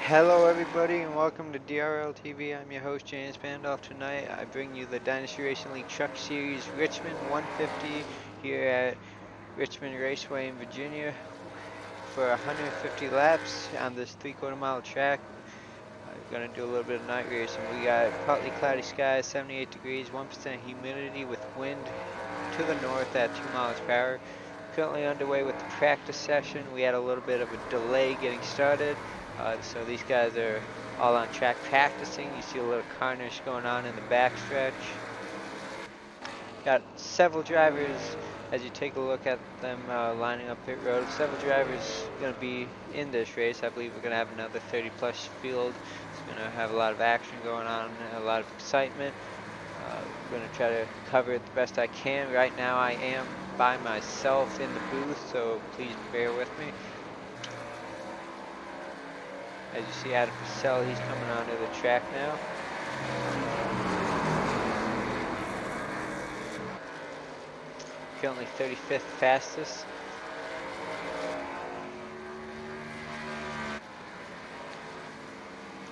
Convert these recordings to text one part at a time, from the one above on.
Hello everybody and welcome to DRL TV. I'm your host James Pandolf. Tonight I bring you the Dynasty Racing League Truck Series Richmond 150 here at Richmond Raceway in Virginia for 150 laps on this 3/4 mile track. I'm going to do a little bit of night racing. We got partly cloudy skies, 78 degrees, 1% humidity with wind to the north at 2 miles per hour. Currently underway with the practice session. We had a little bit of a delay getting started. So these guys are all on track practicing. You see a little carnage going on in the backstretch. Got several drivers, as you take a look at them lining up pit road, several drivers going to be in this race. I believe we're going to have another 30 plus field. It's going to have a lot of action going on, a lot of excitement. I'm going to try to cover it the best I can. Right now I am by myself in the booth, so please bear with me. As you see Adam Purcell, he's coming onto the track now. Currently 35th fastest.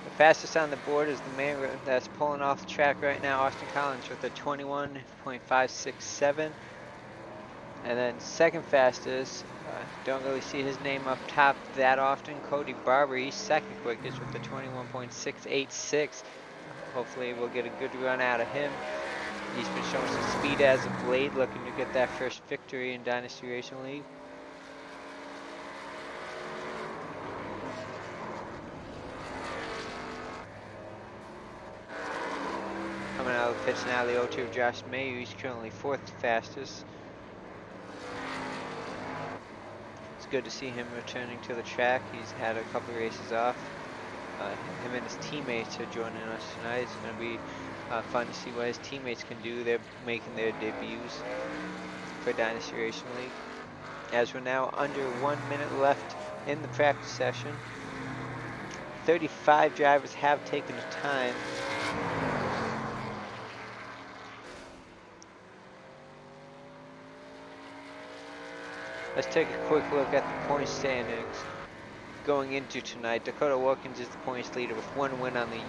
The fastest on the board is the man that's pulling off the track right now, Austin Collins, with a 21.567. And then second fastest, don't really see his name up top that often, Cody Barber. He's second quickest with the 21.686. Hopefully we'll get a good run out of him. He's been showing some speed as of late, looking to get that first victory in Dynasty Racing League. Coming out of the pits now, the 0-2 of Josh Mayu. He's currently fourth fastest. It's good to see him returning to the track. He's had a couple of races off. Him and his teammates are joining us tonight. It's going to be fun to see what his teammates can do. They're making their debuts for Dynasty Racing League. As we're now under 1 minute left in the practice session. 35 drivers have taken the time. Let's take a quick look at the point standings going into tonight. Dakota Wilkins is the points leader with 1 win on the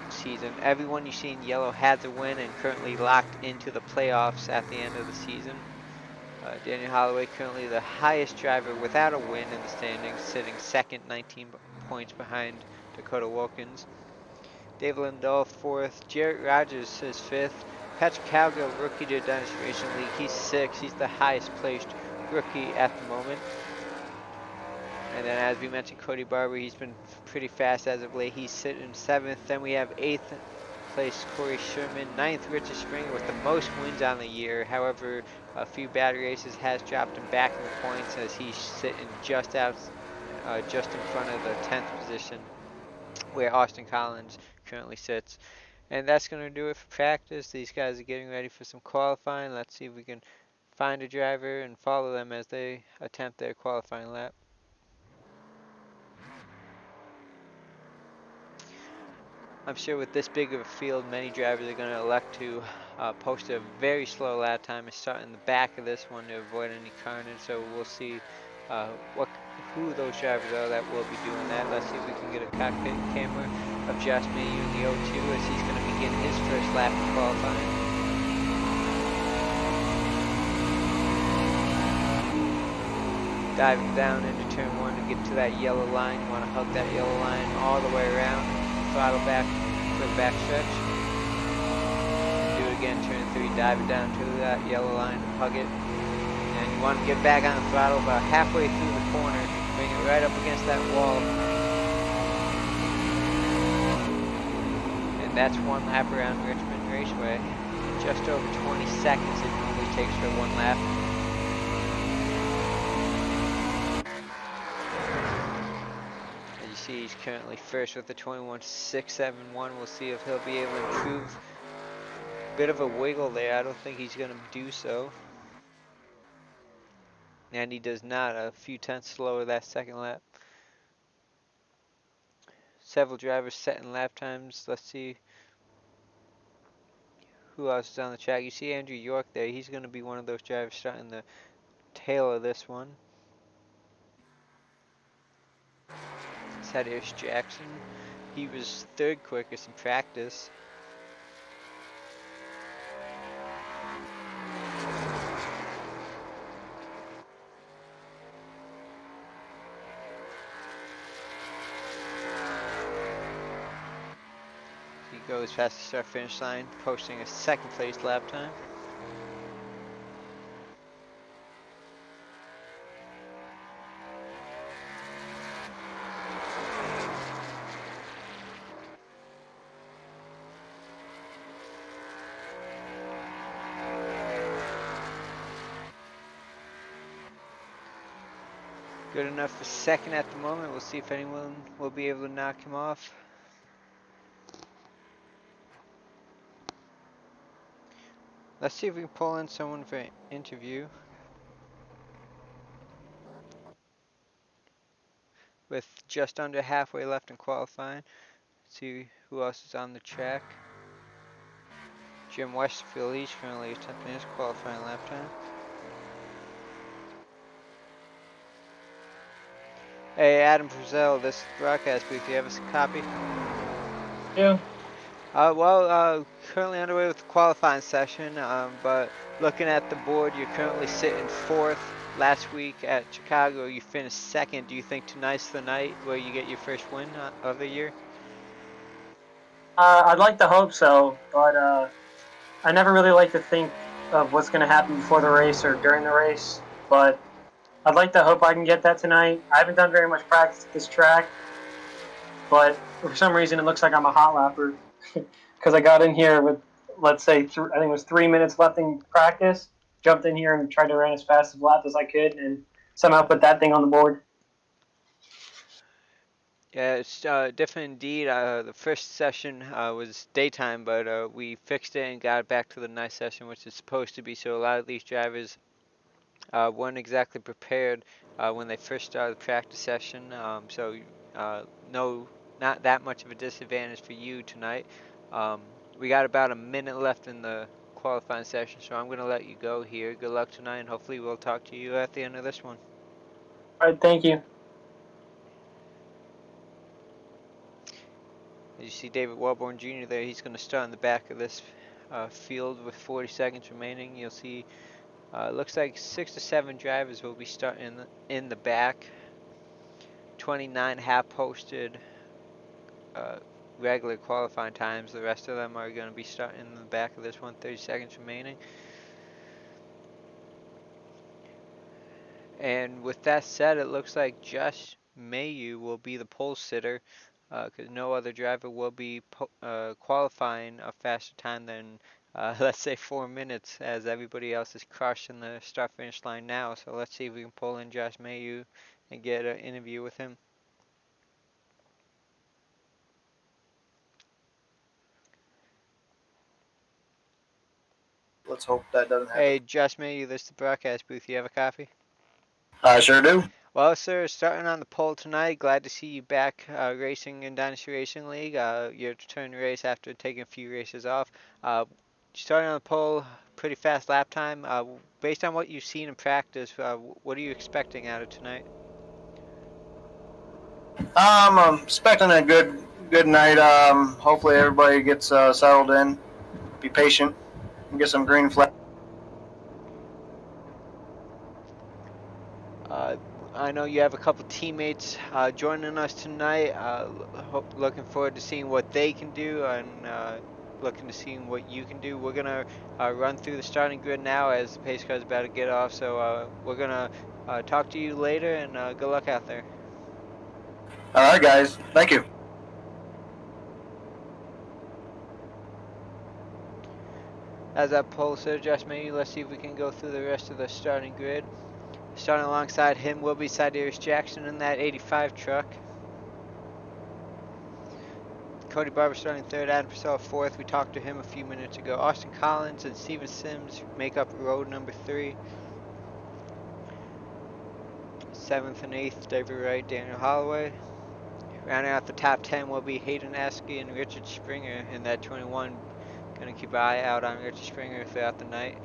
season. Everyone you see in yellow has a win and currently locked into the playoffs at the end of the season. Daniel Holloway currently the highest driver without a win in the standings, sitting second, 19 points behind Dakota Wilkins. Dave Lindahl fourth, Jarrett Rogers is fifth, Patrick Cowgill, rookie to Dynasty Racing League, he's sixth. He's the highest placed rookie at the moment. And then as we mentioned, Cody Barber, he's been pretty fast as of late. He's sitting seventh. Then we have eighth place Corey Sherman, ninth Richard Springer with the most wins on the year. However, a few bad races has dropped him back in the points as he's sitting just out, just in front of the 10th position where Austin Collins currently sits. And that's going to do it for practice. These guys are getting ready for some qualifying. Let's see if we can find a driver and follow them as they attempt their qualifying lap. I'm sure with this big of a field, many drivers are going to elect to post a very slow lap time and start in the back of this one to avoid any carnage. So we'll see who those drivers are that will be doing that. Let's see if we can get a cockpit camera of Josh Mayu in the 0-2 as he's going to begin his first lap of qualifying. Diving down into turn 1 to get to that yellow line. You want to hug that yellow line all the way around. Throttle back for the back stretch. Do it again, turn 3, dive it down to that yellow line, hug it. And you want to get back on the throttle about halfway through the corner. Bring it right up against that wall. And that's 1 lap around Richmond Raceway. Just over 20 seconds it normally takes for 1 lap. See, he's currently first with the 21.671. We'll see if he'll be able to improve. Bit of a wiggle there. I don't think he's going to do so. And he does not. A few tenths slower that second lap. Several drivers setting lap times. Let's see who else is on the track. You see Andrew York there. He's going to be one of those drivers starting the tail of this one. Thaddeus Jackson. He was third quickest in practice. He goes past the start finish line, posting a second place lap time. Good enough for second at the moment. We'll see if anyone will be able to knock him off. Let's see if we can pull in someone for an interview. With just under halfway left in qualifying. See who else is on the track. Jim Westerfield, he's currently attempting his qualifying lap time. Hey, Adam Frizzell, this is the broadcast booth. Do you have a copy? Yeah. Currently underway with the qualifying session, but looking at the board, you're currently sitting fourth. Last week at Chicago, you finished second. Do you think tonight's the night where you get your first win of the year? I'd like to hope so, but I never really like to think of what's going to happen before the race or during the race. But I'd like to hope I can get that tonight. I haven't done very much practice at this track, but for some reason it looks like I'm a hot lapper because I got in here with, let's say, I think it was 3 minutes left in practice. Jumped in here and tried to run as fast as lap as I could, and somehow put that thing on the board. Yeah, it's different indeed. The first session was daytime, but we fixed it and got it back to the night session, which is supposed to be. So a lot of these drivers weren't exactly prepared when they first started the practice session. No, not that much of a disadvantage for you tonight. We got about a minute left in the qualifying session, so I'm going to let you go here. Good luck tonight, and hopefully we'll talk to you at the end of this one. All right, thank you. As you see David Wellborn Jr. there, he's going to start in the back of this field with 40 seconds remaining. You'll see looks like 6 to 7 drivers will be starting in the back. 29 have posted regular qualifying times. The rest of them are going to be starting in the back of this one, 30 seconds remaining. And with that said, it looks like Josh Mayu will be the pole sitter because no other driver will be qualifying a faster time than, let's say, 4 minutes, as everybody else is crushing the start-finish line now. So let's see if we can pull in Josh Mayu and get an interview with him. Let's hope that doesn't happen. Hey, Josh Mayu, this is the broadcast booth. You have a copy? I sure do. Well, sir, starting on the pole tonight. Glad to see you back racing in Dynasty Racing League. Your return to race after taking a few races off. Starting on the pole, pretty fast lap time. Based on what you've seen in practice, what are you expecting out of tonight? I'm expecting a good night. Hopefully everybody gets settled in. Be patient and get some green flag. I know you have a couple teammates joining us tonight. Looking forward to seeing what they can do and looking to seeing what you can do. We're going to run through the starting grid now as the pace car is about to get off. So we're going to talk to you later, and good luck out there. All right, guys. Thank you. As that pole sitter, Josh Mayu, let's see if we can go through the rest of the starting grid. Starting alongside him will be Thaddeus Jackson in that 85 truck. Cody Barber starting third, Adam Purcell fourth. We talked to him a few minutes ago. Austin Collins and Steven Sims make up row number 3. 7th and 8th, David Wright, Daniel Holloway. Rounding out the top 10 will be Hayden Askey and Richard Springer in that 21. Going to keep an eye out on Richard Springer throughout the night.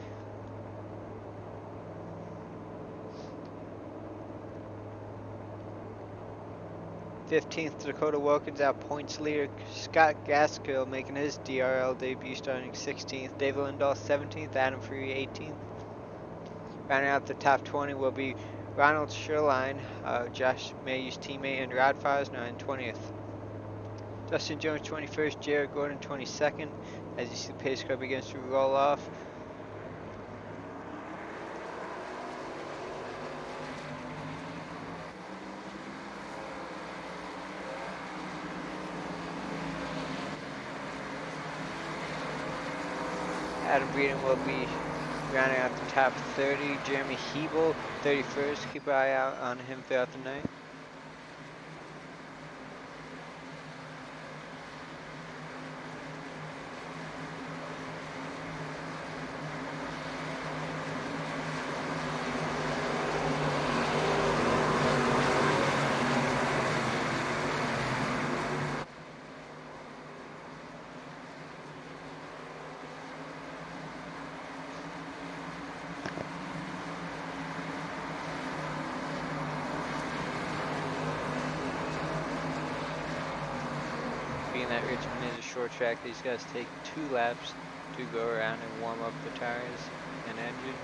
15th, Dakota Wilkins out points leader. Scott Gaskill making his DRL debut starting 16th. David Lindahl 17th. Adam Freary 18th. Rounding out the top 20 will be Ronald Sherline, Josh Mayhew's teammate, and Rod Fosner in 20th. Justin Jones 21st, Jared Gordon 22nd. As you see the pace car begins to roll off. Adam Breeden will be rounding out the top 30. Jeremy Hebel 31st. Keep an eye out on him throughout the night. Being that Richmond is a short track, these guys take 2 laps to go around and warm up the tires and engine.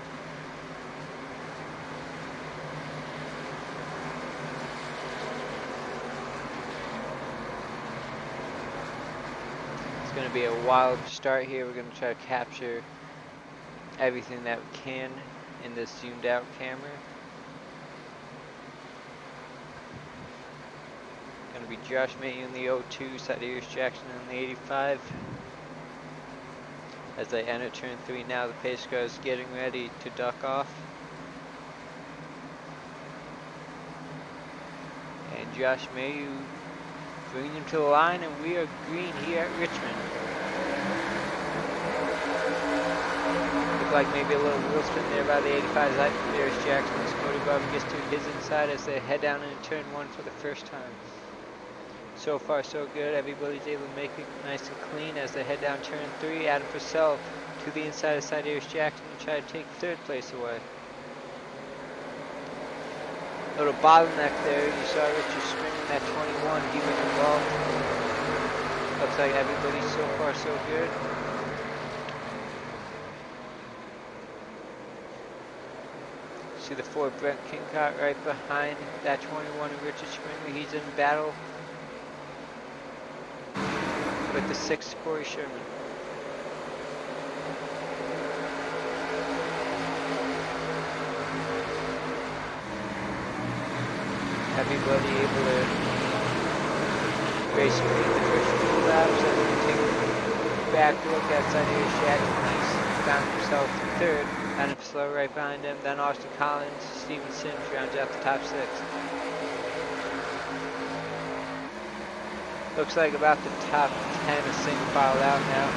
It's going to be a wild start here. We're going to try to capture everything that we can in this zoomed out camera. Going to be Josh Mayhew in the 02, Thaddeus Jackson in the 85. As they enter turn 3 now, the pace car is getting ready to duck off. And Josh Mayhew bringing him to the line, and we are green here at Richmond. Looked like maybe a little wheel spin there by the 85 Thaddeus Jackson. As Cody Barber gets to his inside as they head down into turn 1 for the first time. So far so good. Everybody's able to make it nice and clean as they head down turn 3. Adam Purcell to the inside of Thaddeus Jackson and try to take 3rd place away. Little bottleneck there. You saw Richard spinning that 21. He was involved. Looks like everybody's so far so good. See the 4 Brent Kincott right behind that 21 and Richard Springer. He's in battle with the 6th Corey Sherman. Everybody able to race between the first 2 laps as we take a back look at Thaddeus Jackson. He's found himself 3rd. Adam Slow right behind him. Then Austin Collins, Steven Sims rounds out the top 6. Looks like about the top 10 is single file out now.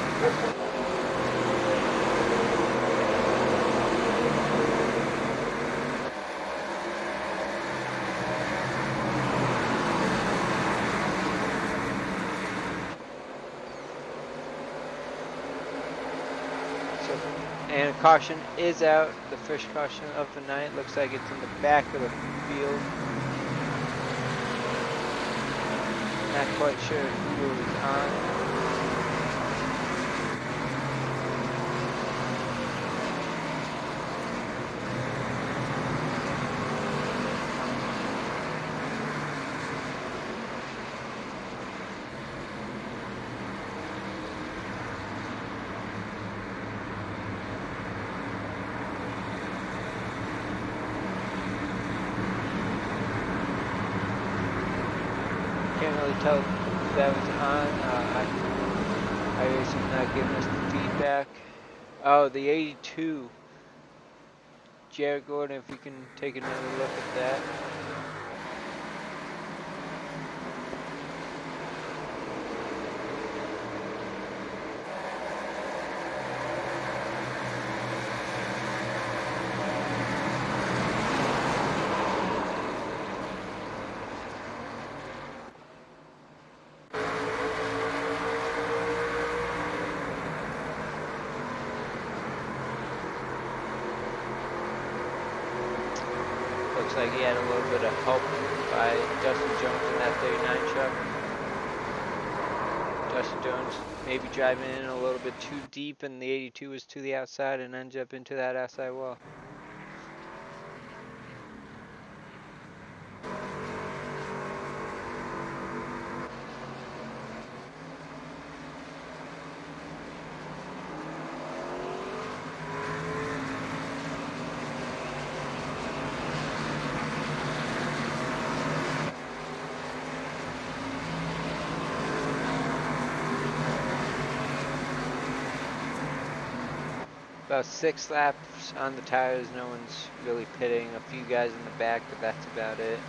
And caution is out, the first caution of the night. Looks like it's in the back of the field. Not quite sure who was on. Can't really tell if that was on. iRacing not giving us the feedback. Oh, the 82. Jared Gordon, if we can take another look at that. Looks like he had a little bit of help by Dustin Jones in that 39 truck. Dustin Jones maybe driving in a little bit too deep, and the 82 was to the outside and ends up into that outside wall. About 6 laps on the tires, no one's really pitting. A few guys in the back, but that's about it.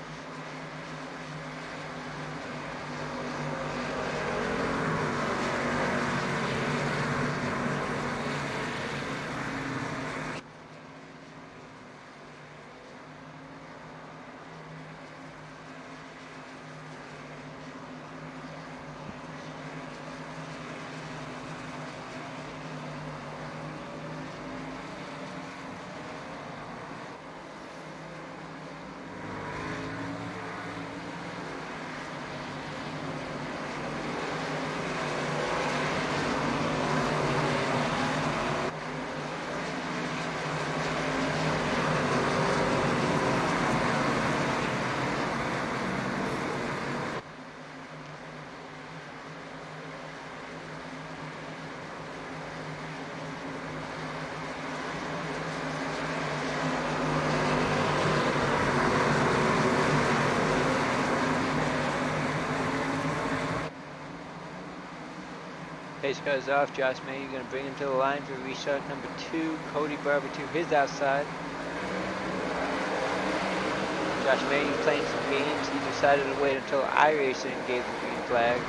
Pace car's off. Josh May, you're going to bring him to the line for restart number 2. Cody Barber to his outside. Josh May playing some games. He decided to wait until iRacing gave the green flag.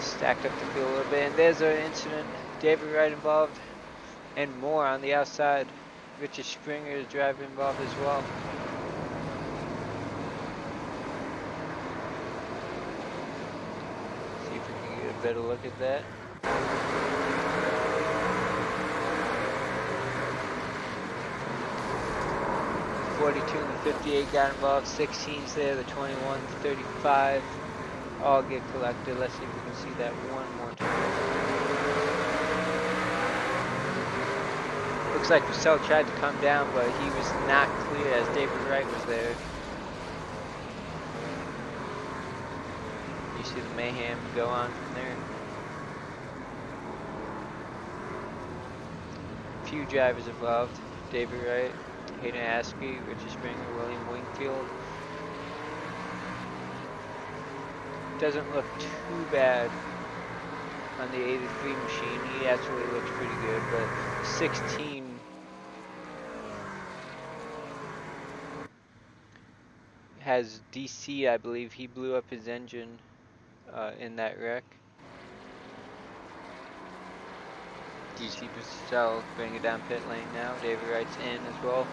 Stacked up the field a little bit. And there's our incident. David Wright involved. And more on the outside. Richard Springer is driver involved as well. See if we can get a better look at that. 42 and the 58 got involved, 16's there, the 21, the 35, all get collected. Let's see if we can see that one more time. Looks like Purcell tried to come down, but he was not clear as David Wright was there. You see the mayhem go on from there. Few drivers involved. David Wright, Hayden Askey, Richard Springer, William Wingfield. Doesn't look too bad on the 83 machine. He actually looks pretty good, but 16 has DC, I believe. He blew up his engine in that wreck. DC Purcell bringing it down pit lane now. David Wright's in as well.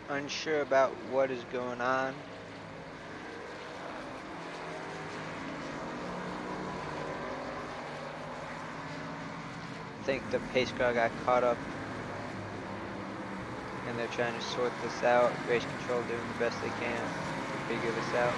Unsure about what is going on. I think the pace car got caught up and they're trying to sort this out. Race control doing the best they can to figure this out.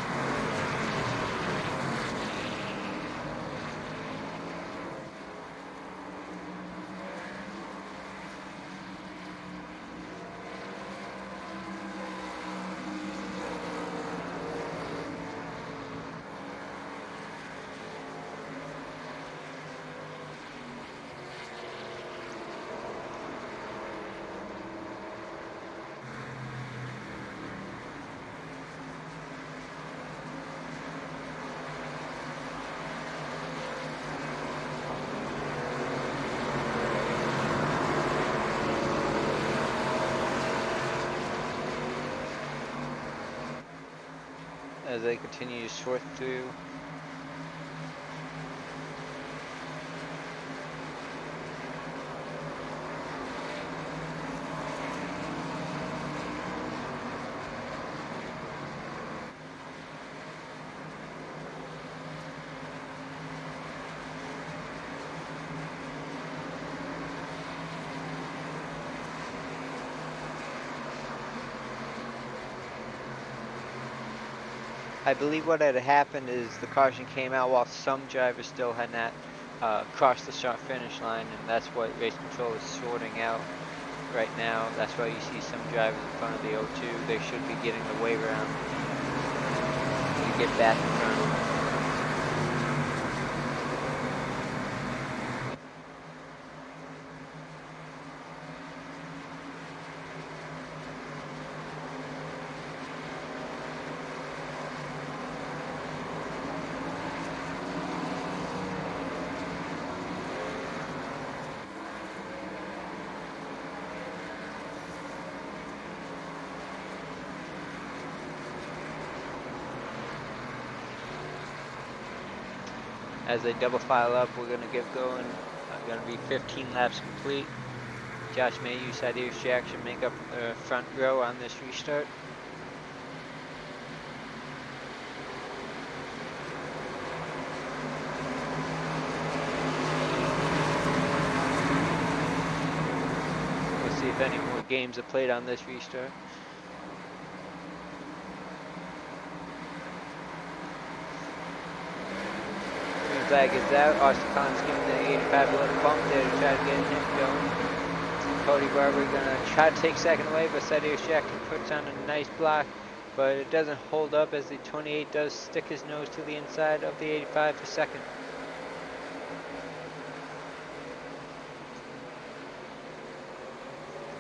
as they continue to sort through. I believe what had happened is the caution came out while some drivers still had not crossed the start finish line, and that's what race control is sorting out right now. That's why you see some drivers in front of the O2. They should be getting the wave around to get back in front. As they double file up, we're going to get going. Going to be 15 laps complete. Josh Mayhew, Cyrus Jackson make up the front row on this restart. We'll see if any more games are played on this restart. Flag is out. Austin Collins giving the 85 a little bump there to try to get him going. Cody Barber gonna try to take second away, but Cyrus Jackson puts on a nice block, but it doesn't hold up as the 28 does stick his nose to the inside of the 85 for second.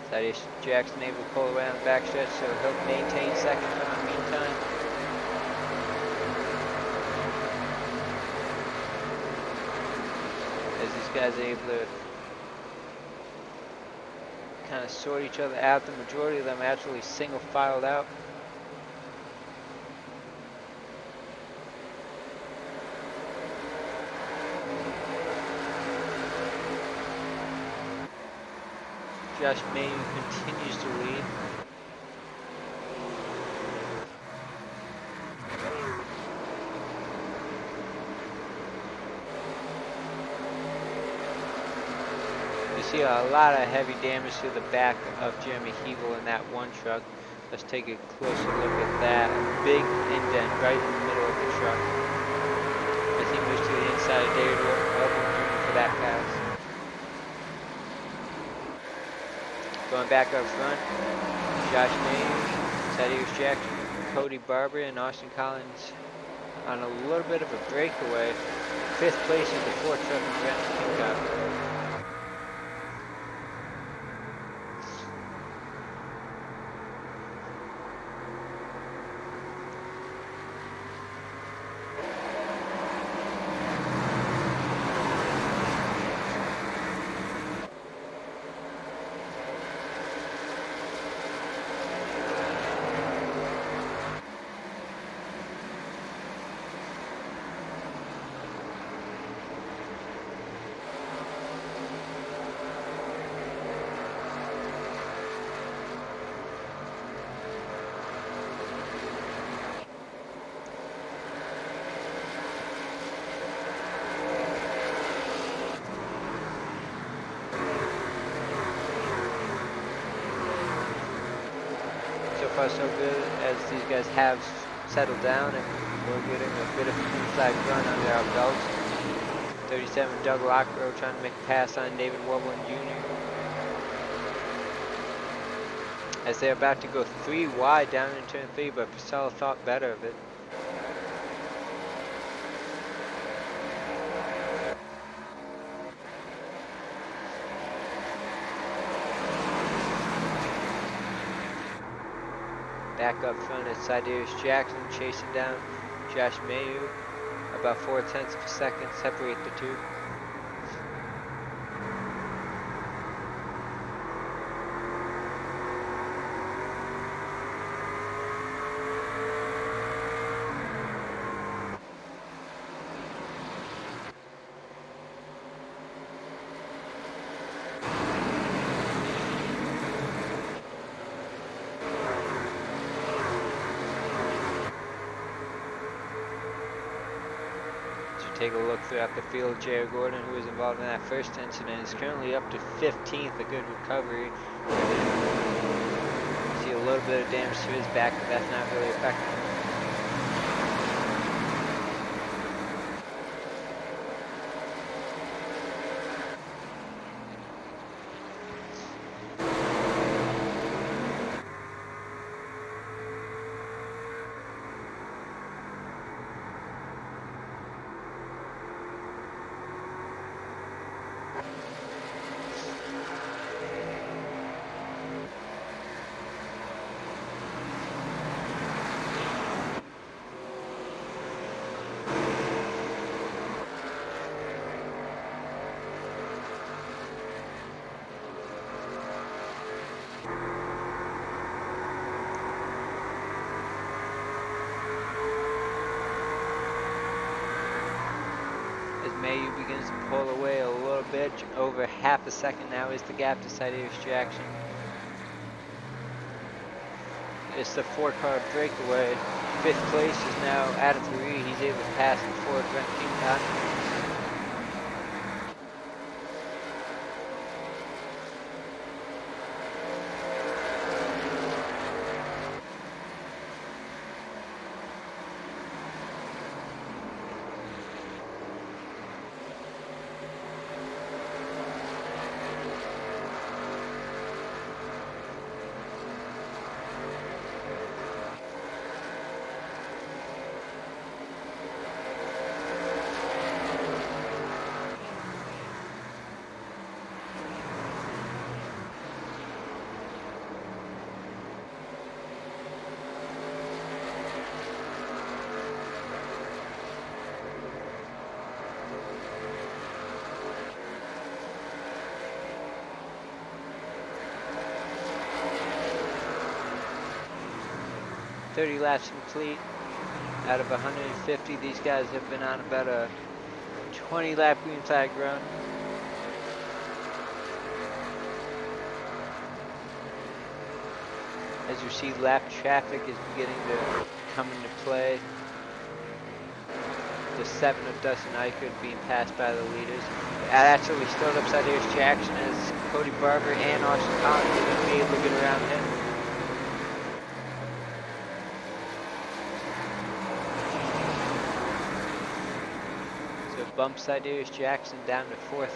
Cyrus Jackson able to pull away on the backstretch, so he'll maintain second for the meantime. As these guys are able to kind of sort each other out, the majority of them actually single filed out. Josh Mayhew continues to lead. You see a lot of heavy damage to the back of Jeremy Hebel in that one truck. Let's take a closer look at that. A big indent right in the middle of the truck. As he moves to the inside of David Webber for that pass. Going back up front, Josh Mayhew, Cyrus Jackson, Cody Barber, and Austin Collins on a little bit of a breakaway. Fifth place is the Ford truck and Brent Pincock. So far so good, as these guys have settled down and we're getting a bit of a green flag run under our belts. 37 Doug Lockrow trying to make a pass on David Woblin Jr. as they're about to go 3 wide down in turn 3, but Priscilla thought better of it. Back up front is Cyrus Jackson chasing down Josh Mayhew. About 4/10 of a second separate the two. you take a look throughout the field, Jared Gordon, who was involved in that first incident, is currently up to 15th, a good recovery. See a little bit of damage to his back, but that's not really affecting him. Mayu begins to pull away a little bit. Over half a second now is the gap to Sidear's Jackson. It's the 4-car breakaway. 5th place is now at 3. He's able to pass before Brent King. .30 laps complete out of 150. These guys have been on about a 20 lap green flag run. As you see, lap traffic is beginning to come into play. The 7 of Dustin Eichert being passed by the leaders. Actually still upside here's Jackson as Cody Barber and Austin Collins are going to be able to get around him. Bump Sidear's Jackson down to 4th.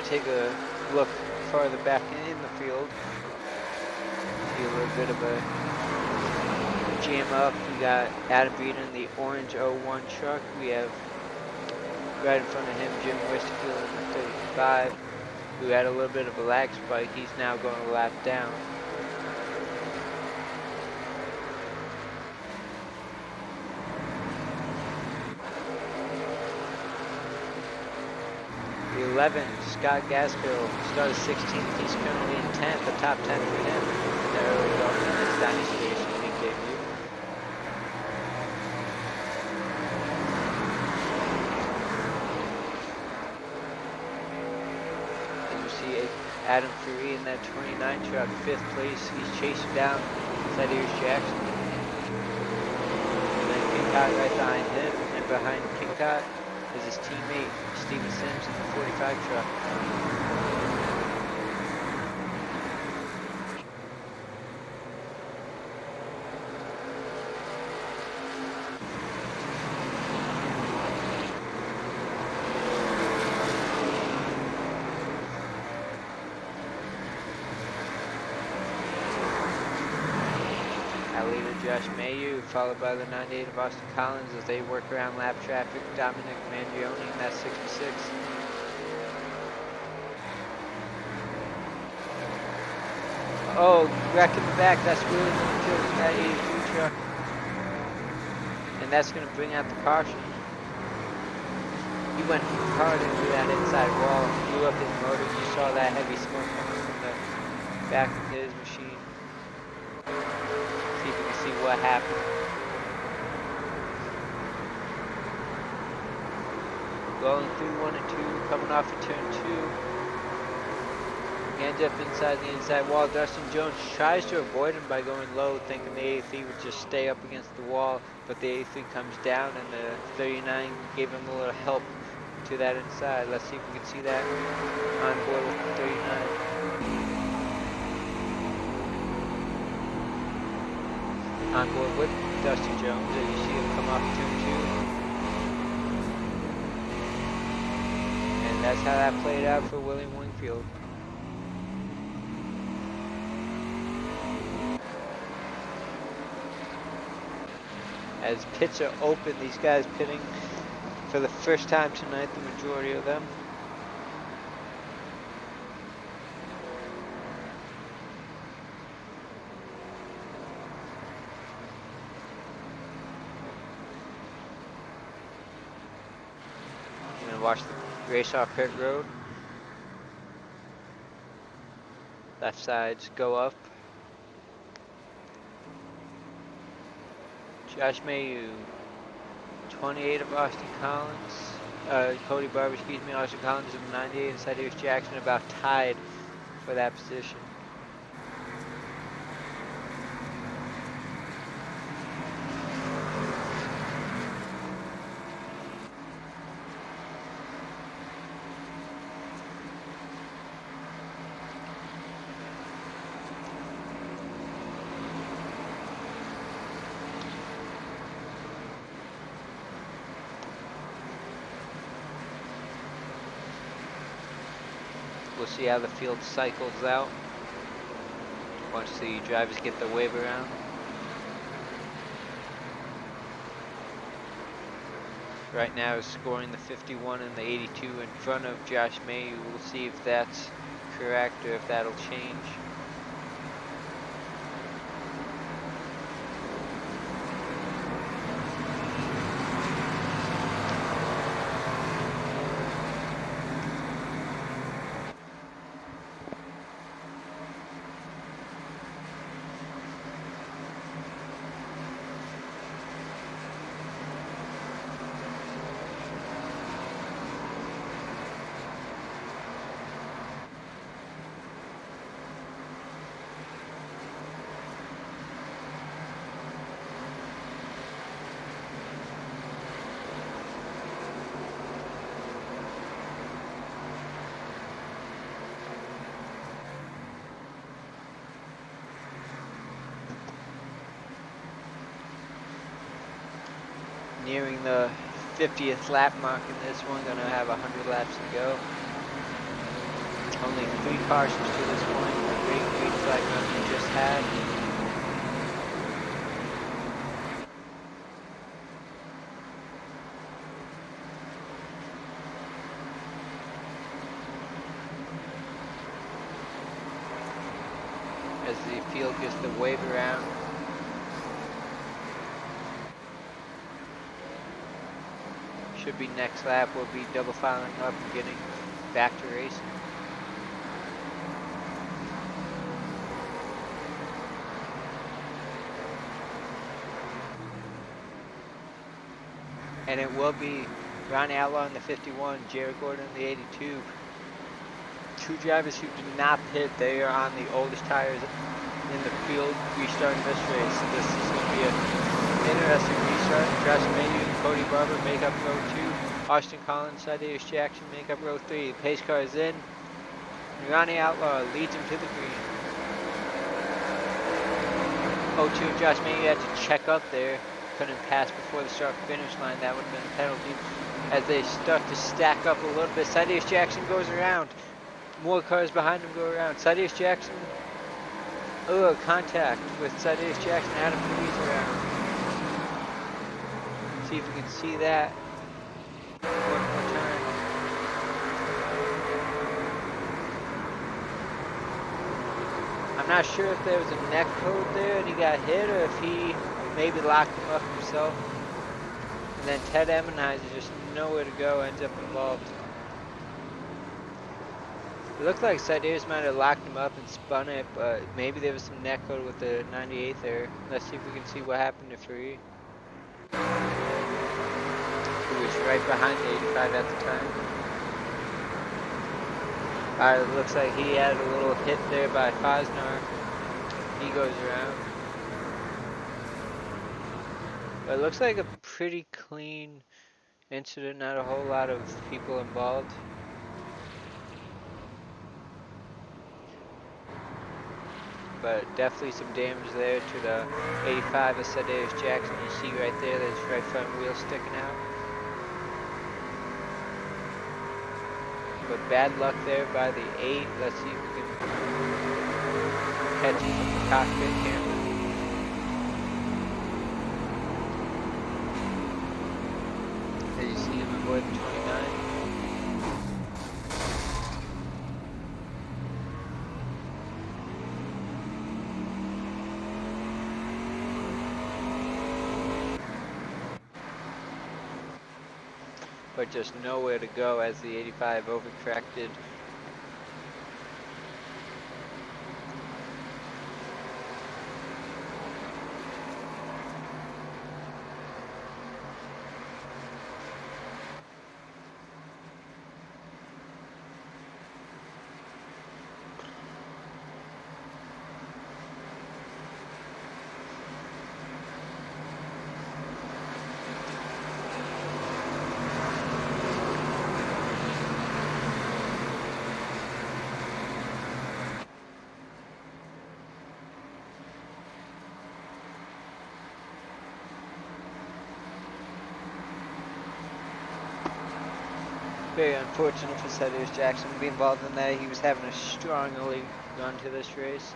Take a look farther back in the field. See a little bit of a jam up. We got Adam Breeden in the orange 01 truck. We have right in front of him Jim Westerfield in the 35. who had a little bit of a lag spike. He's now going a lap down. The 11, Scott Gaskill, started 16th. He's currently in 10th, the top 10 for him in the early going in his Dynasty Racing League debut. As you see, Adam Fury in that 29 truck, 5th place. He's chasing down Thaddeus Jackson. And then Pincott right behind him, and behind Pincott is his teammate Steven Sims in the 45 truck. Josh Mayu, followed by the 98 of Austin Collins as they work around lap traffic. Dominic Mangione in that 66. Oh, wreck in the back. That's really going to kill that 83 truck. And that's going to bring out the caution. He went hard into that inside wall, blew up his motor. You saw that heavy smoke coming from the back of his machine. See if you can see what happened. Going through 1 and 2, coming off of turn 2. He ends up inside the inside wall. Dustin Jones tries to avoid him by going low, thinking the 83 would just stay up against the wall, but the 83 comes down and the 39 gave him a little help to that inside. Let's see if we can see that on board with the 39. On board with Dusty Jones, as you see him come off turn 2. And that's how that played out for William Wingfield. As pits are open, these guys pitting for the first time tonight, the majority of them. Watch the race off pit road. Left sides go up. Josh Mayu, 28 of Austin Collins. Cody Barber, excuse me, Austin Collins of 98, and Thaddeus Jackson about tied for that position. We'll see how the field cycles out once the drivers get their wave around. Right now is scoring the 51 and the 82 in front of Josh May. We'll see if that's correct or if that'll change. Nearing the 50th lap mark in this one, gonna have 100 laps to go. Only 3 cautions to this point. The green flag run we just had. as the field gets the wave around. Should be next lap. We'll be double filing up and getting back to racing. And it will be Ronnie Outlaw in the 51, Jared Gordon in the 82. Two drivers who did not pit. They are on the oldest tires in the field restarting this race. So this is going to be an interesting restart. Josh Mayhew and Cody Barber make up row 2. Austin Collins, Thaddeus Jackson make up row 3. The pace car is in. Ronnie Outlaw leads him to the green. 02, Josh Mayhew had to check up there. Couldn't pass before the start finish line. That would have been a penalty as they start to stack up a little bit. Thaddeus Jackson goes around. More cars behind him go around. Thaddeus Jackson, contact with Thaddeus Jackson. Adam Freeze around. See if we can see that one more time. I'm not sure if there was a neck code there and he got hit, or if he maybe locked him up himself. And then Ted Emenheiser, just nowhere to go, ends up involved. It looked like Thaddeus might have locked him up and spun it, but maybe there was some neck code with the 98 there. Let's see if we can see what happened to Free, who was right behind the 85 at the time. Alright, it looks like he had a little hit there by Fosnar. He goes around. But it looks like a pretty clean incident, not a whole lot of people involved. But definitely some damage there to the 85 of Thaddeus Jackson. You see right there, there's right front wheel sticking out. But bad luck there by the 8. Let's see if we can catch it from the cockpit camera. As you see him on board the 29. But just nowhere to go as the 85 overcorrected. Very unfortunate for Thaddeus Jackson to be involved in that. He was having a strong early run to this race.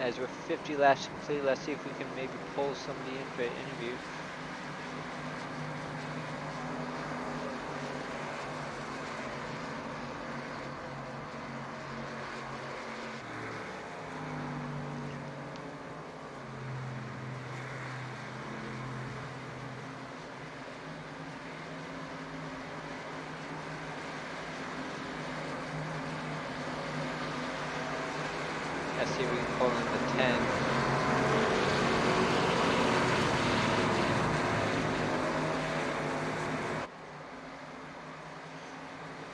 As we're 50 laps complete, let's see if we can maybe pull somebody in for an interview. Let's see if we can pull in the 10.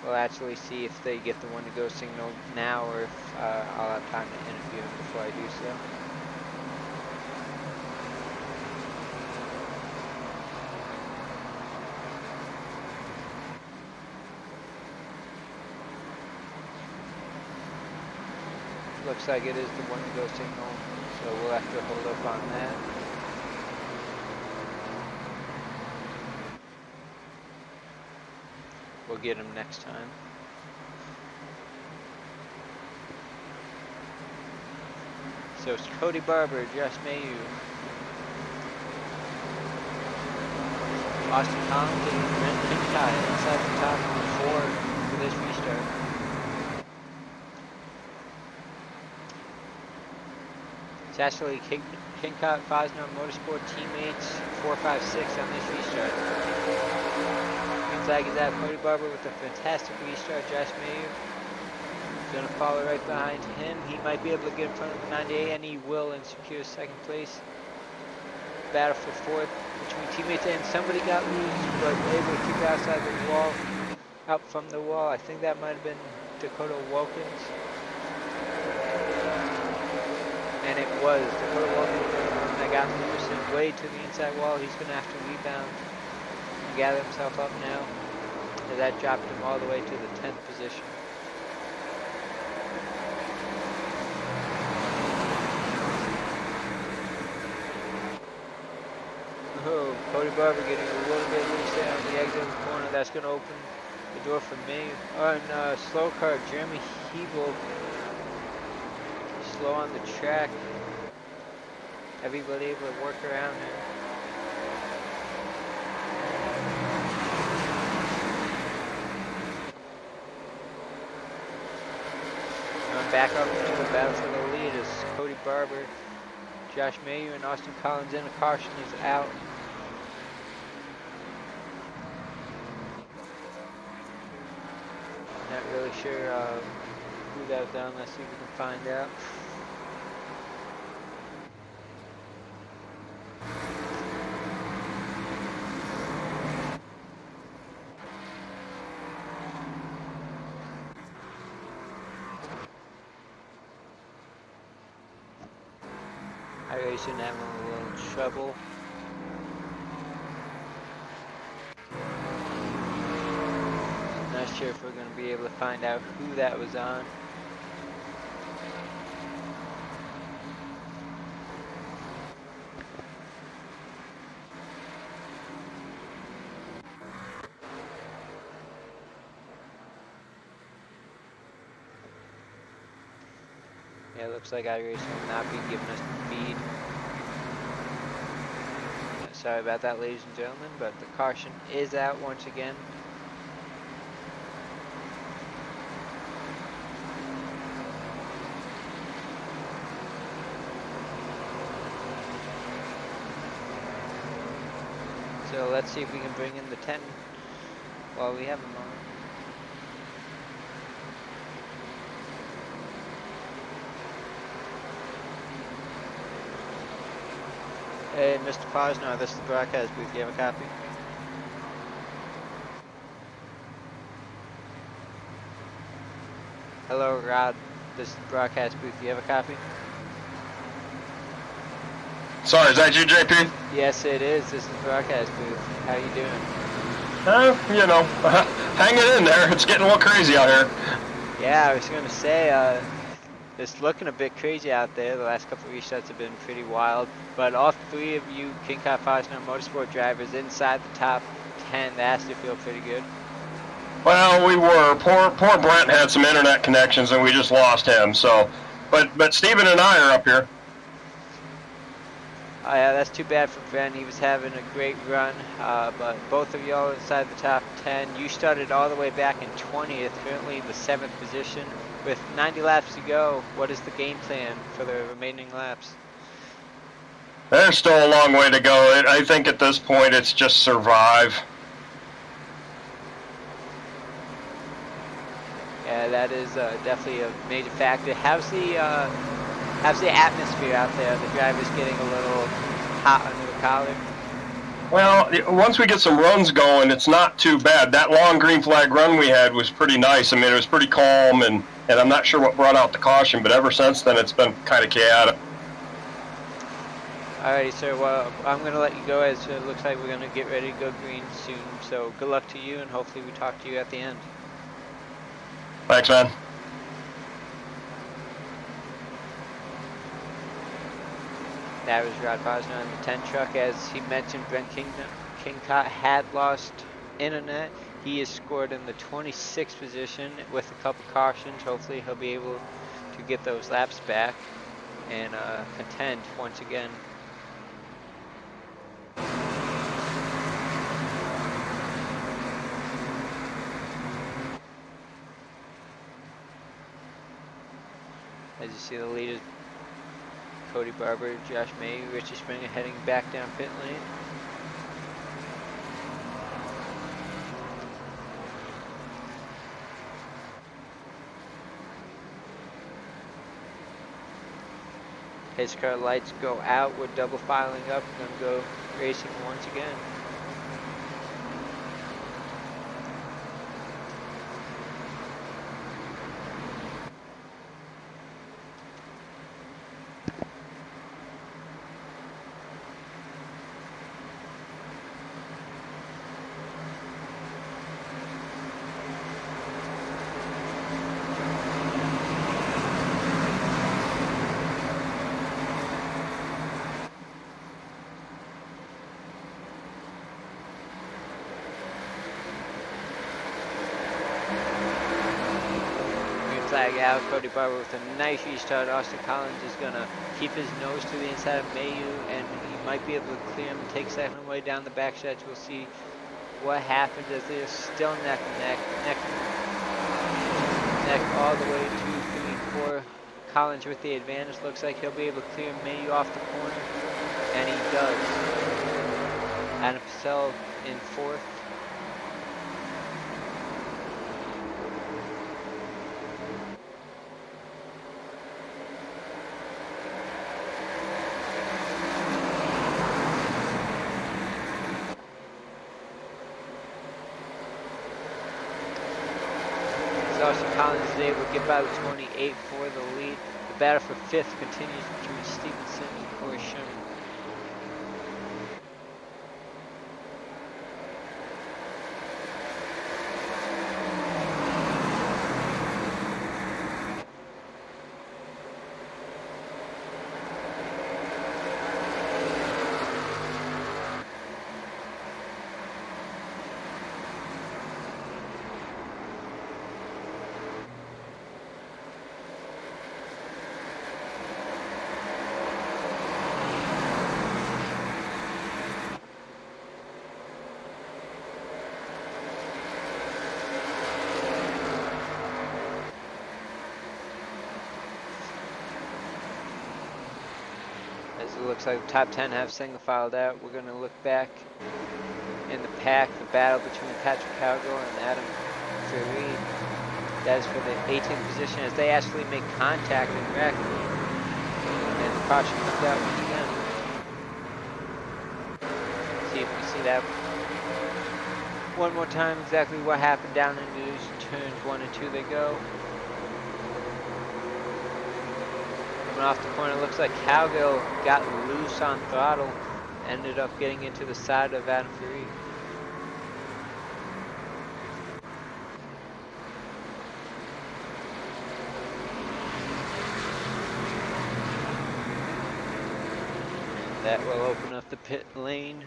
We'll actually see if they get the one to go signal now, or if I'll have time to interview him before I do so. Looks like it is the one to go signal, so we'll have to hold up on that. We'll get him next time. So it's Cody Barber, Josh Mayhew, Austin Collins, and Brendan Kyle inside the top 4 for this restart. It's actually Kingcott Fosner Motorsport teammates 4, 5, 6 on this restart. Green flag is out. Cody Barber with a fantastic restart. Josh Mayer gonna follow right behind him. He might be able to get in front of the 98, and he will, and secure second place. Battle for fourth between teammates, and somebody got loose, but able to keep outside the wall, out from the wall. I think that might have been Dakota Wilkins. And it was Dakota Wilkins that got loose and way to the inside wall. He's going to have to rebound and gather himself up now. And that dropped him all the way to the 10th position. Oh, Cody Barber getting a little bit loose there on the exit of the corner. That's going to open the door for me. On slow car, Jeremy Hebel. Slow on the track. Everybody able to work around him. Back up into the battle for the lead is Cody Barber, Josh Mayer, and Austin Collins in. A caution is out. Not really sure who that was on. Let's see if we can find out. iRacing having a little trouble. Not sure if we're going to be able to find out who that was on. Yeah, it looks like iRacing will not be giving us the feed. Sorry about that, ladies and gentlemen, but the caution is out once again. So let's see if we can bring in the 10 while we have them on. Hey, Mr. Posner, this is the broadcast booth. Do you have a copy? Hello, Rod. This is the broadcast booth. Do you have a copy? Sorry, is that you, JP? Yes, it is. This is the broadcast booth. How you doing? You know, hanging in there. It's getting a little crazy out here. Yeah, I was going to say, it's looking a bit crazy out there. The last couple of restarts have been pretty wild. But all three of you Kingcott Fosner Motorsport drivers inside the top 10, that has to feel pretty good. Well, we were. Poor Brent had some internet connections, and we just lost him. So, but Steven and I are up here. Oh yeah, that's too bad for Ben. He was having a great run, but both of y'all inside the top 10. You started all the way back in 20th, currently the 7th position. With 90 laps to go, what is the game plan for the remaining laps? There's still a long way to go. I think at this point it's just survive. Yeah, that is definitely a major factor. How's the atmosphere out there? The drivers getting a little hot under the collar? Well, once we get some runs going, it's not too bad. That long green flag run we had was pretty nice. I mean, it was pretty calm, and I'm not sure what brought out the caution, but ever since then it's been kind of chaotic. Alrighty, sir. Well, I'm going to let you go as it looks like we're going to get ready to go green soon. So good luck to you, and hopefully we talk to you at the end. Thanks, man. That was Rod Posner on the 10 truck. As he mentioned, Brent Kingcott had lost internet. He is scored in the 26th position with a couple cautions. Hopefully he'll be able to get those laps back and contend once again. As you see, the leaders Cody Barber, Josh May, Richie Springer heading back down pit lane. His car lights go out, we're double filing up, gonna go racing once again. Flag out, Cody Barber with a nice restart. Austin Collins is gonna keep his nose to the inside of Mayu, and he might be able to clear him and take second away down the backstretch. We'll see what happens as they're still neck and neck all the way to 3-4. Collins with the advantage. Looks like he'll be able to clear Mayu off the corner, and he does. Adam Purcell in fourth. Austin Collins is able to get by the 28 for the lead. The battle for fifth continues between Stevenson and Corey Sherman. It looks like the top 10 have single filed out. We're going to look back in the pack, the battle between Patrick Cowgill and Adam Ferreed. That is for the 18th position as they actually make contact and wreck. And the caution comes out once again. See if we see that one more time, exactly what happened down into turns 1 and 2 they go. Off the corner, looks like Cowgill got loose on throttle, ended up getting into the side of Adam Ferreed. That will open up the pit lane.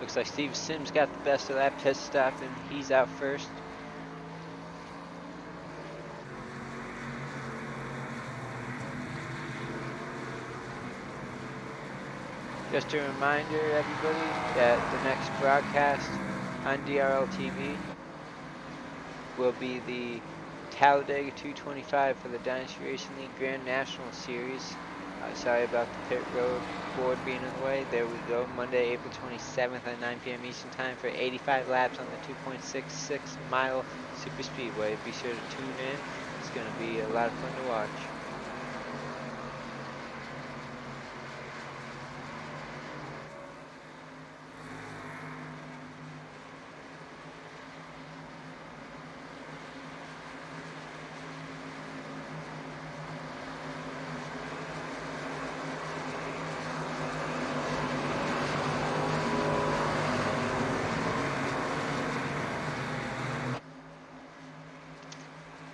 Looks like Steve Sims got the best of that pit stop and he's out first. Just a reminder, everybody, that the next broadcast on DRL TV will be the Talladega 225 for the Dynasty Racing League Grand National Series. Sorry about the pit road board being in the way. There we go. Monday, April 27th at 9 p.m. Eastern Time for 85 laps on the 2.66 mile super speedway. Be sure to tune in. It's going to be a lot of fun to watch.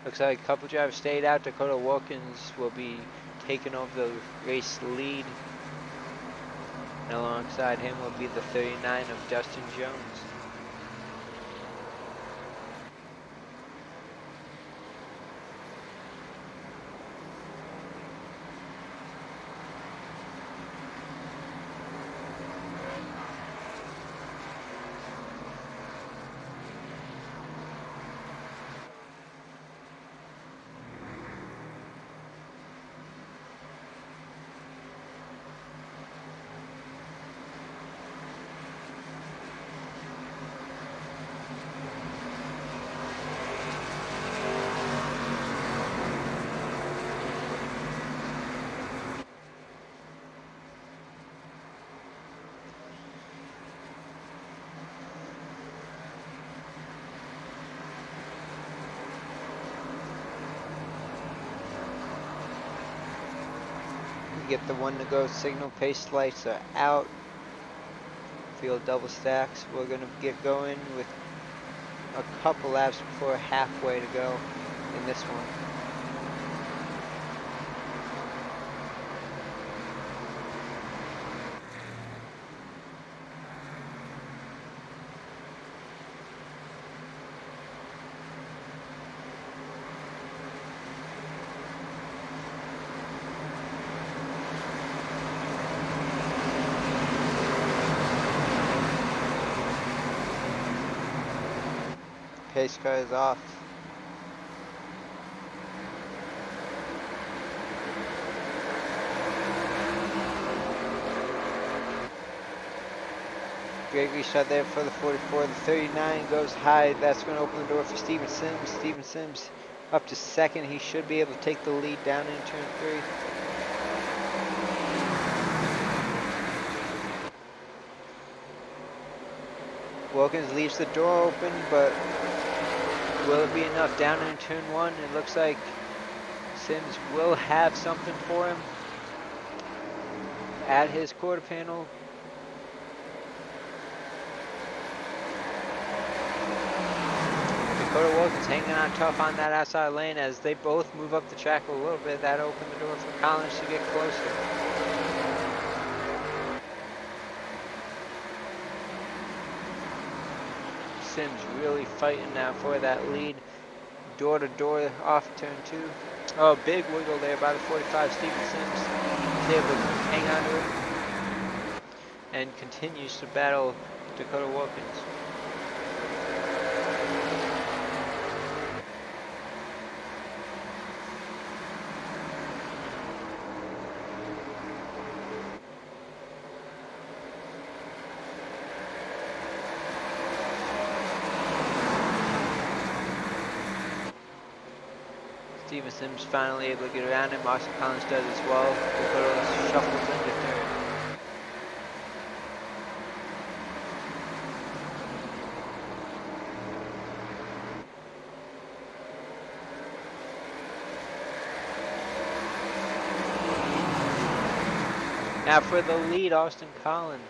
Looks like a couple drivers stayed out. Dakota Wilkins will be taking over the race lead. And alongside him will be the 39 of Dustin Jones. Get the one to go signal. Pace lights are out. Field double stacks. We're going to get going with a couple laps before halfway to go in this one. Pace car is off. Gregory shot there for the 44. The 39 goes high. That's going to open the door for Steven Sims. Steven Sims up to second. He should be able to take the lead down in turn 3. Wilkins leaves the door open, but will it be enough down in turn 1? It looks like Sims will have something for him at his quarter panel. Dakota Wilkins hanging on tough on that outside lane as they both move up the track a little bit. That opened the door for Collins to get closer. Sims really fighting now for that lead. Door to door off turn 2. Oh, big wiggle there by the 45. Steven Sims is able to hang on to it and continues to battle Dakota Wilkins. Steven Sims finally able to get around him. Austin Collins does as well. Dakota shuffles into third. Now for the lead, Austin Collins.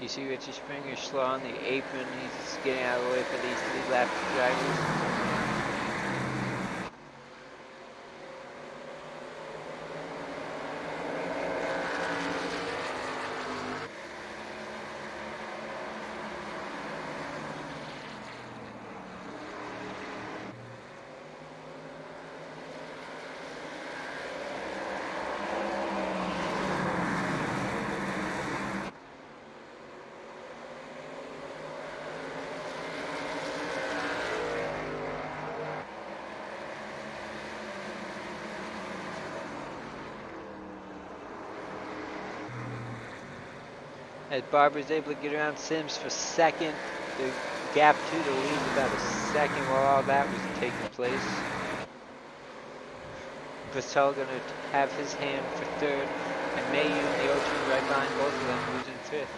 You see Richie Springer slow on the apron. He's just getting out of the way for these lead lap drivers. As Barber's able to get around Sims for second. The gap to the lead about a second while all that was taking place. Bristol going to have his hand for third, and Mayu and the O2 right behind both of them, who's in fifth.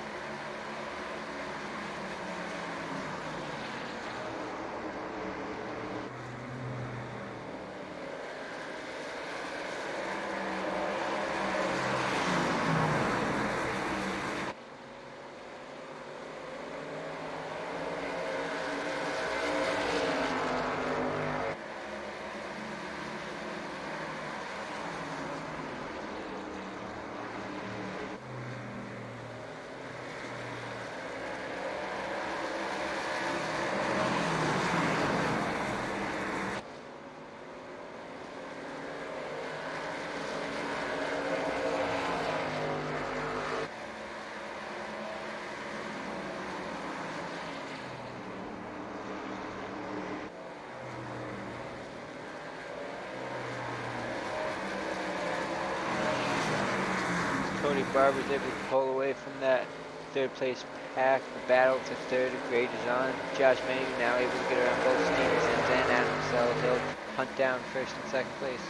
Cody Barber's able to pull away from that third place pack. The battle to third grade is on. Josh Mayhew now able to get around both Stevensons and Adam Sell. He'll hunt down first and second place.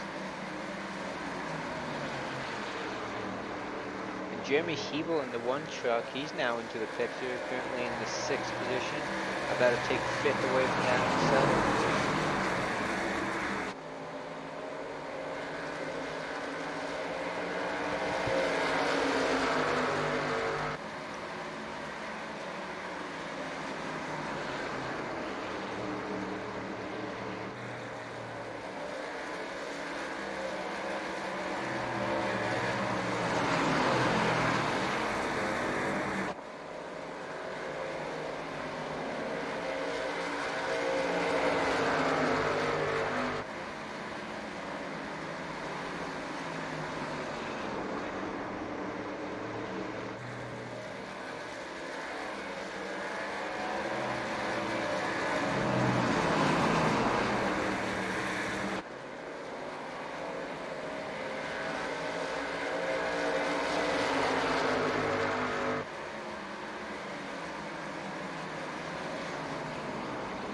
And Jeremy Hebel in the one truck, he's now into the picture, currently in the 6th position. About to take 5th away from Adam Sell.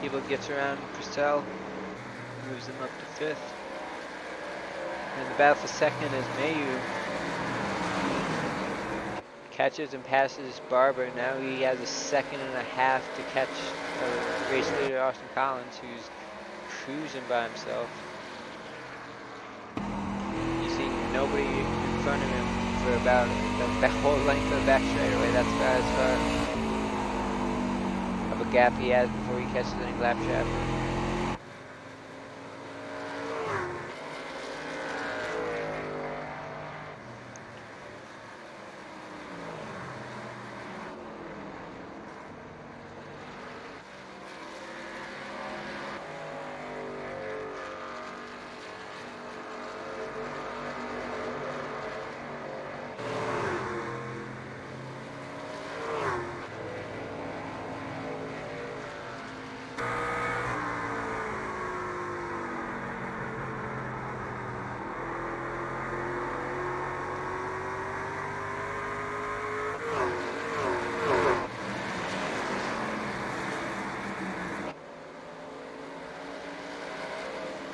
Hebel gets around Purcell, moves him up to 5th. And the battle for second is Mayhew. Catches and passes Barber. Now he has a 1.5 seconds to catch race leader Austin Collins, who's cruising by himself. You see nobody in front of him for about the whole length of the back straightaway. That's about as far of a gap he has before he catches any lap traffic.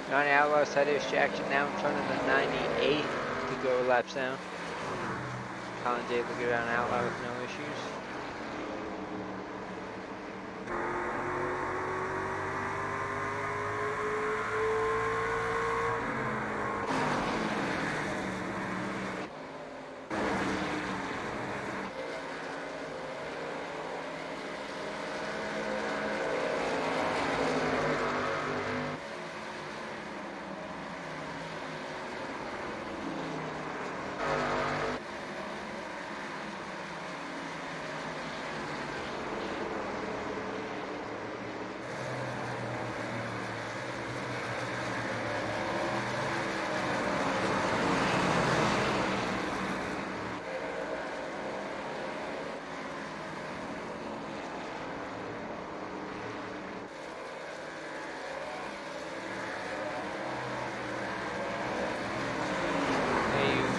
Johnny Outlaw Cider Jackson now in front of the 98 to go laps down. Collins able to get around Outlaw with no issues.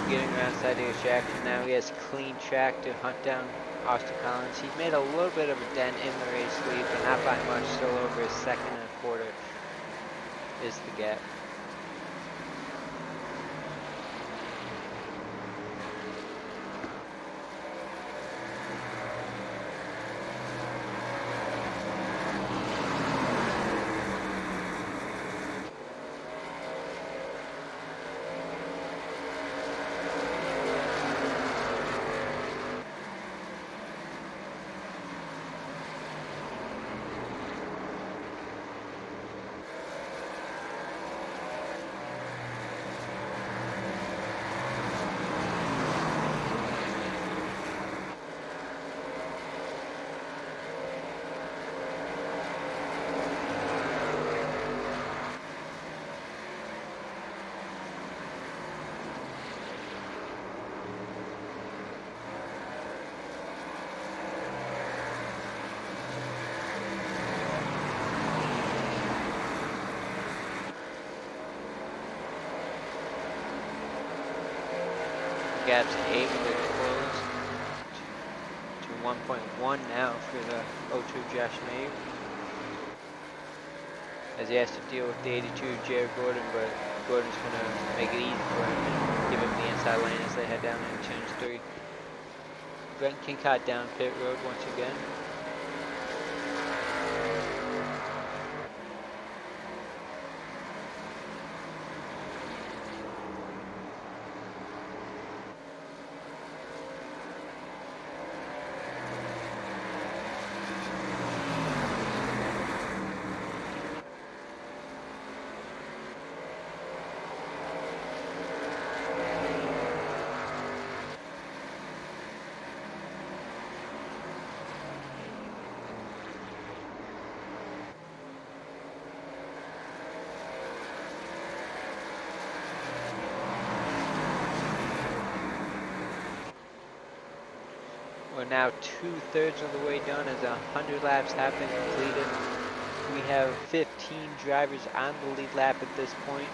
Getting around Talladega Jackson now. He has clean track to hunt down Austin Collins. He's made a little bit of a dent in the race lead, but not by much. Still over a second and a quarter is the gap. Gap's able to close to 1.1 now for the 02 Josh May, as he has to deal with the 82 Jared Gordon, but Gordon's going to make it easy for him and give him the inside lane as they head down into turn 3. Brent Kincott down pit road once again. We're now 2/3 of the way done as 100 laps have been completed. We have 15 drivers on the lead lap at this point.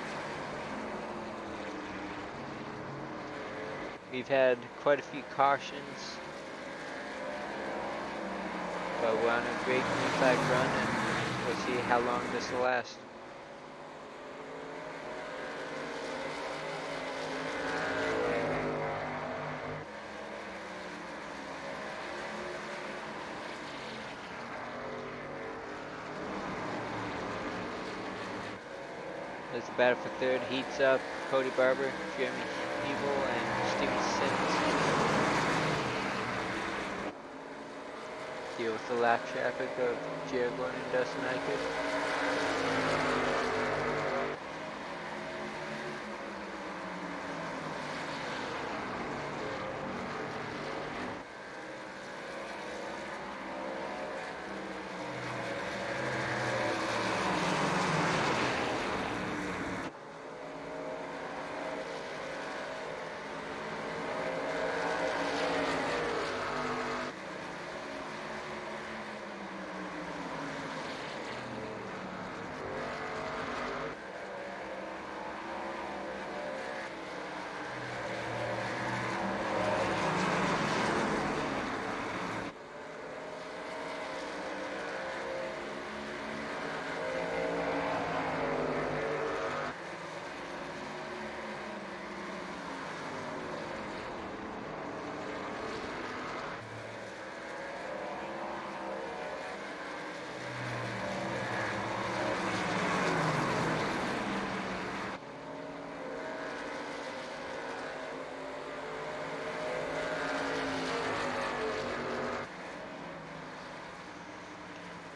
We've had quite a few cautions, but we're on a great green flag run, and we'll see how long this will last. As the battle for third heats up, Cody Barber, Jeremy Evil, and Steven Sims deal with the lap traffic of Jared Gordon and Dustin Eichert.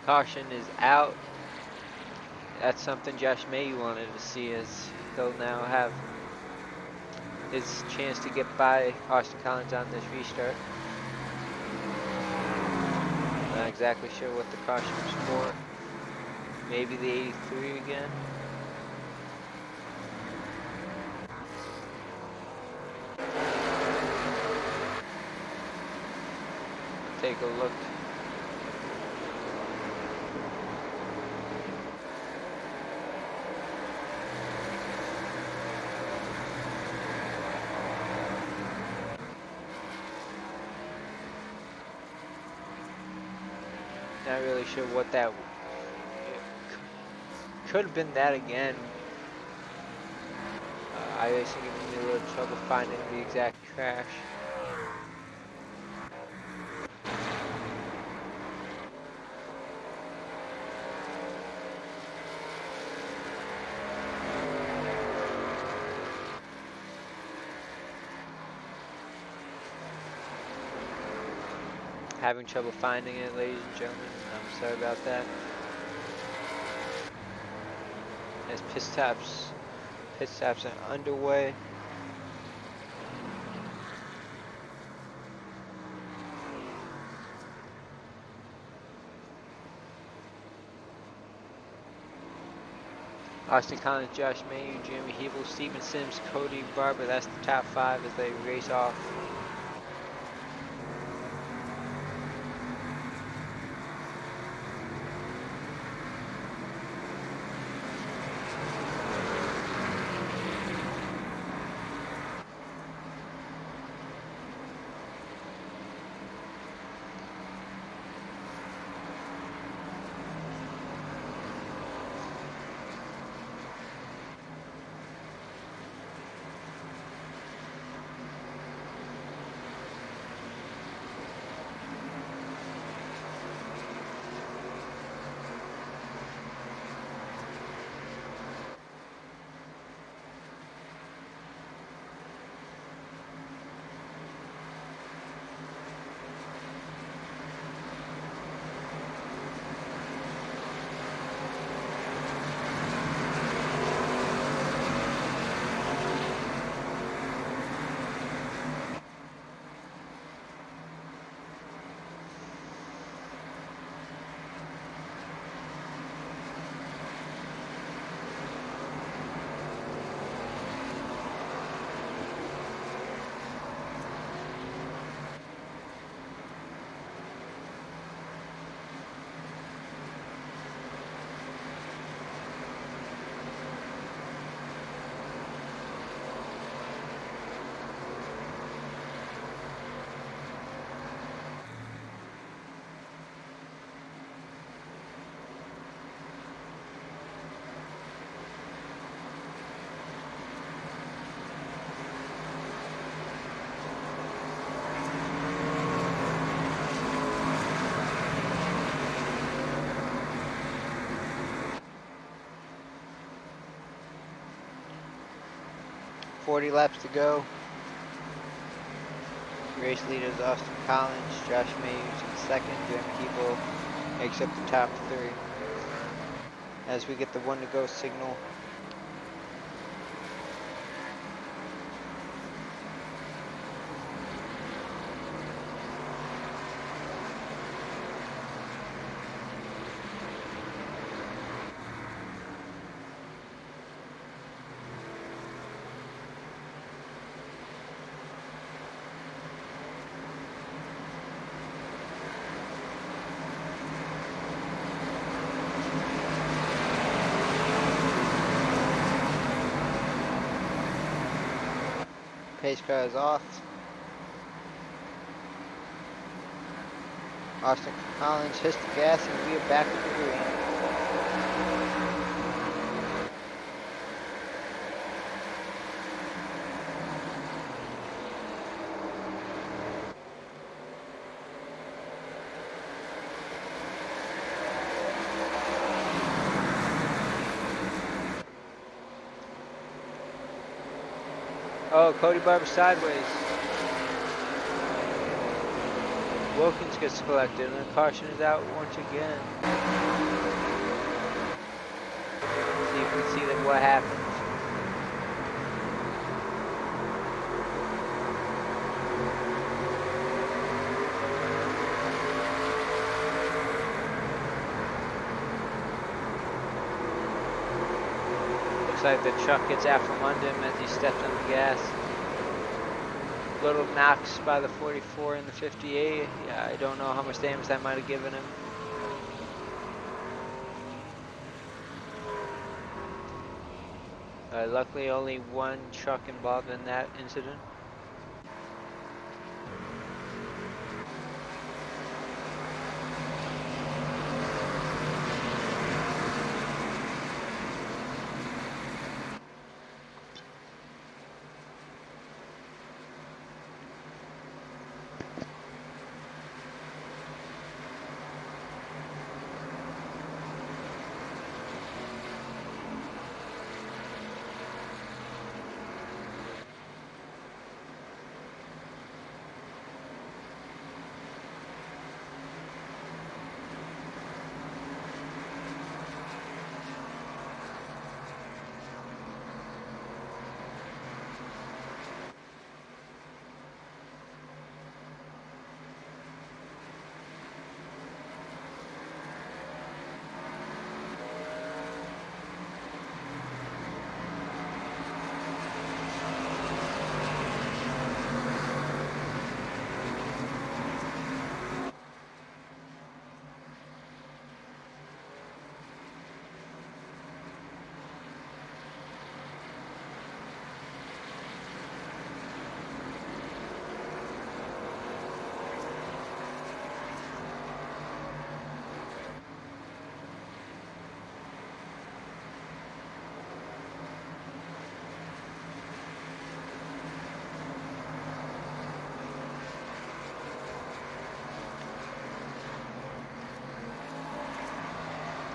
Caution is out. That's something Josh May wanted to see, as he'll now have his chance to get by Austin Collins on this restart. Not exactly sure what the caution was for. Maybe the 83 again. Take a look. Not really sure what that could have been. That again. iRacing giving me a little trouble finding the exact crash. Having trouble finding it, ladies and gentlemen. I'm sorry about that. As pit stops are underway. Austin Collins, Josh Mayer, Jeremy Hebel, Steven Sims, Cody Barber. That's the top 5 as they race off. .40 laps to go. Race leaders Austin Collins, Josh Mayers in second, Jeremy Hebel makes up the top 3. As we get the 1 to go signal. Pace car is off. Austin Collins hits the gas and we are back to the green. Oh, Cody Barber sideways. Wilkins gets collected and the caution is out once again. See if we see that what happens. Looks like the truck gets out from under him as he steps on the gas. Little knocks by the 44 and the 58. Yeah, I don't know how much damage that might have given him. Luckily only one truck involved in that incident.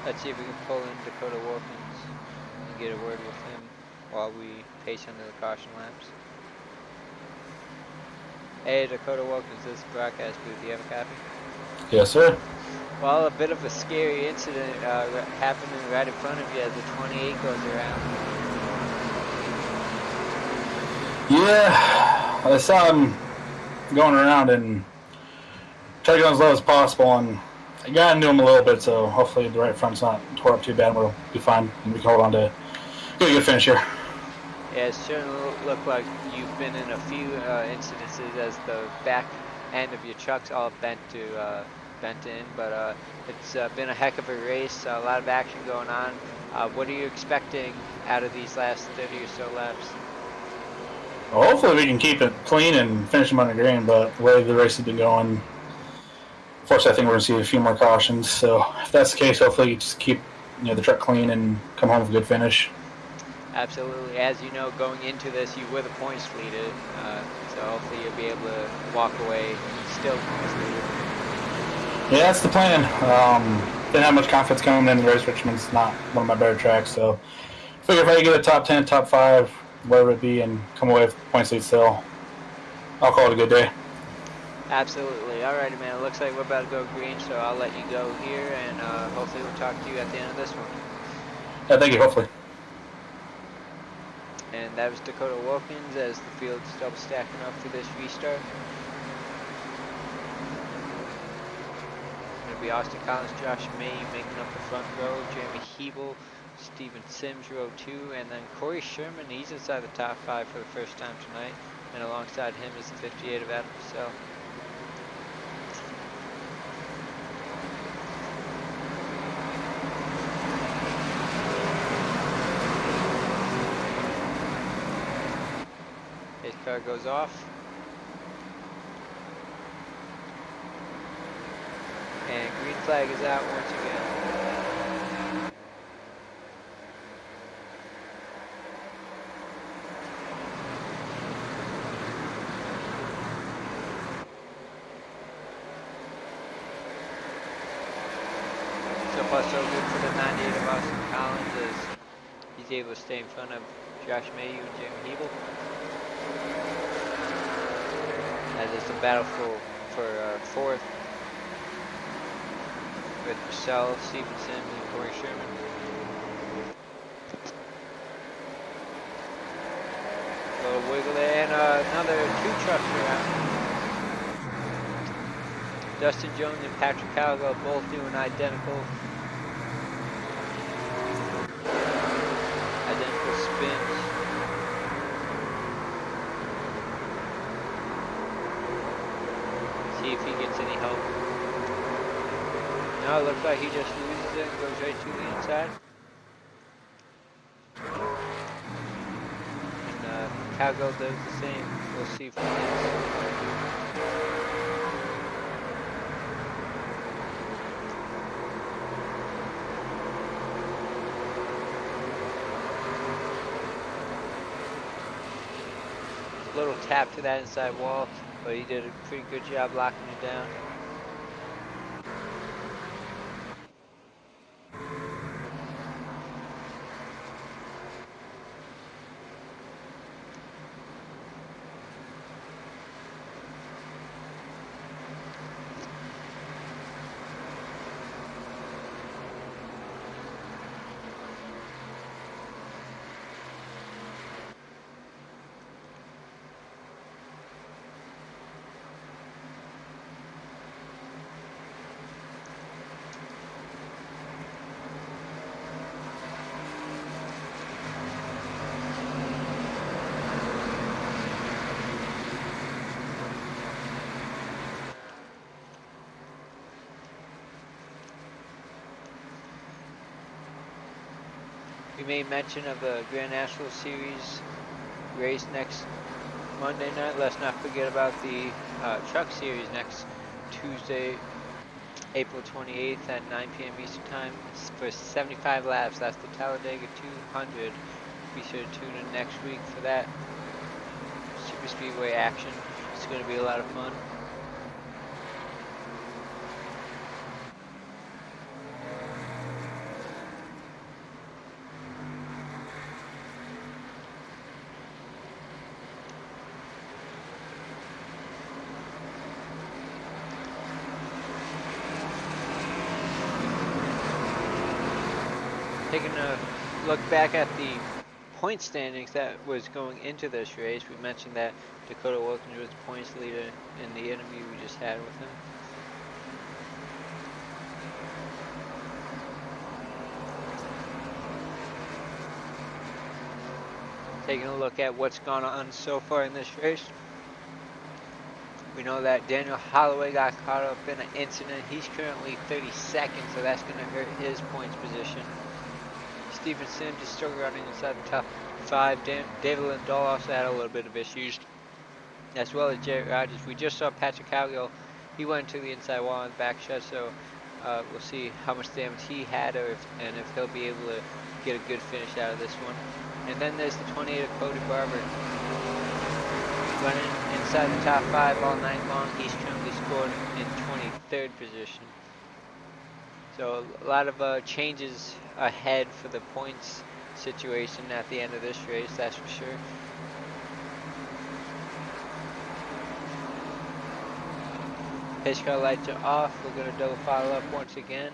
Let's see if we can pull in Dakota Wilkins and get a word with him while we pace into the caution laps. Hey, Dakota Wilkins, this is broadcast booth. Do you have a copy? Yes, sir. Well, a bit of a scary incident happening right in front of you as the 28 goes around. Yeah, I saw him going around and tried to go as low as possible, and I got into him a little bit, so hopefully the right front's not tore up too bad and we'll be fine and we can hold on to get a good finish here. Yeah, it certainly looked like you've been in a few incidences as the back end of your truck's all bent in, but it's been a heck of a race, a lot of action going on. What are you expecting out of these last 30 or so laps? Well, hopefully we can keep it clean and finish them under green, but the way the race has been going, of course, I think we're going to see a few more cautions. So if that's the case, hopefully you just keep the truck clean and come home with a good finish. Absolutely. As you know, going into this, you were the points leader, so hopefully you'll be able to walk away still points leader. Yeah, that's the plan. Didn't have much confidence coming in the race. Richmond's not one of my better tracks, so figure if I can get a top 10, top 5, whatever it be, and come away with points lead still, I'll call it a good day. Absolutely. Alrighty, man. It looks like we're about to go green, so I'll let you go here, and hopefully we'll talk to you at the end of this one. Yeah, thank you, hopefully. And that was Dakota Wilkins as the field's double stacking up for this restart. It's going to be Austin Collins, Josh May making up the front row, Jeremy Hebel, Steven Sims, row 2, and then Corey Sherman, he's inside the top 5 for the first time tonight, and alongside him is the 58 of Adam Purcell. His car goes off. And green flag is out once again. So far so good for the 98 of Austin Collins as he's able to stay in front of Josh Mayhew and Jeremy Hebel. As it's a battle for fourth with Purcell, Steven Sims, and Corey Sherman. A little wiggle there, and another 2 trucks around. Dustin Jones and Patrick Calgo both doing identical spins. See if he gets any help. No, it looks like he just loses it and goes right to the inside. And Calgo does the same. We'll see if he gets. Little tap to that inside wall, but he did a pretty good job locking it down. We made mention of the Grand National Series race next Monday night. Let's not forget about the Truck Series next Tuesday, April 28th at 9 p.m. Eastern Time. It's for 75 laps. That's the Talladega 200. Be sure to tune in next week for that super speedway action. It's going to be a lot of fun. Taking a look back at the point standings that was going into this race, we mentioned that Dakota Wilkins was the points leader in the interview we just had with him. Taking a look at what's gone on so far in this race. We know that Daniel Holloway got caught up in an incident. He's currently 32nd, so that's going to hurt his points position. Stephen Sims is still running inside the top 5. David Lindahl also had a little bit of issues, as well as Jarrett Rogers. We just saw Patrick Calgill. He went to the inside wall on the back shut, so we'll see how much damage he had, or if he'll be able to get a good finish out of this one. And then there's the 28 of Cody Barber, running inside the top 5 all night long. He's currently scored in 23rd position. So a lot of changes ahead for the points situation at the end of this race, that's for sure. Pace car lights are off. We're going to double follow up once again.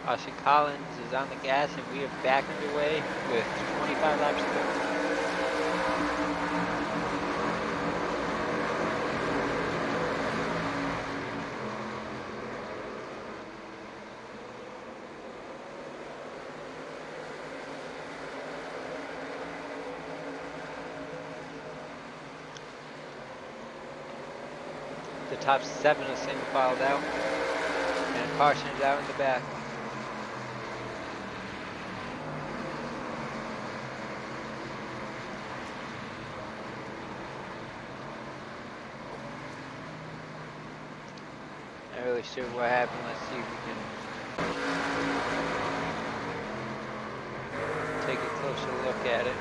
Austin Collins is on the gas, and we are back underway with 25 laps to go. The top 7 are single filed out, and Parsons out in the back. Not really sure what happened. Let's see if we can take a closer look at it.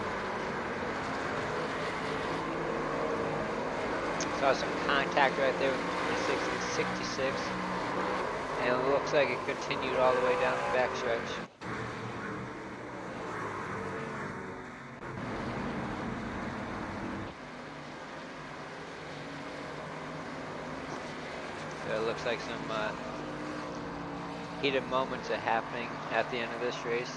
Saw some contact right there with 26 and 66, and it looks like it continued all the way down the backstretch. So it looks like some heated moments are happening at the end of this race.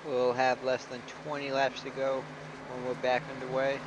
We'll have less than 20 laps to go when we're back underway.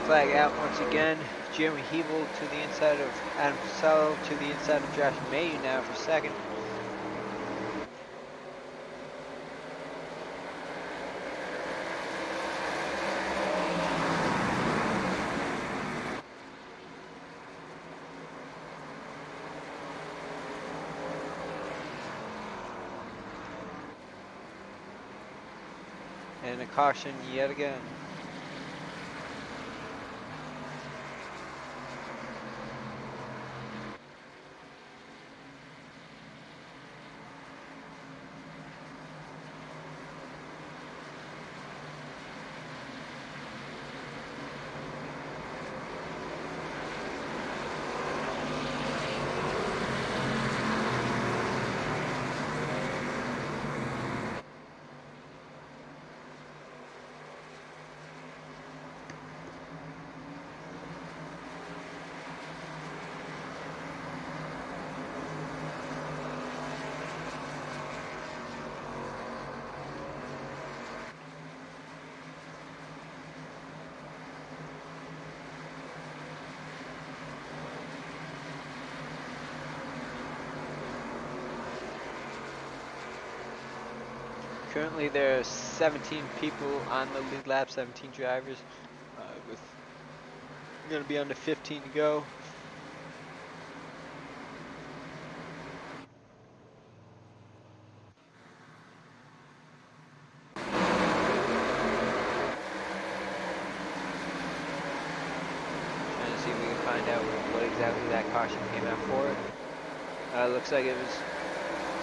flag out once again. Jeremy Hebel to the inside of Adam Casalo, to the inside of Josh Mayu now for second. And a caution yet again. Currently there are 17 people on the lead lap, 17 drivers, with going to be under 15 to go. Trying to see if we can find out what exactly that caution came out for. Looks like it was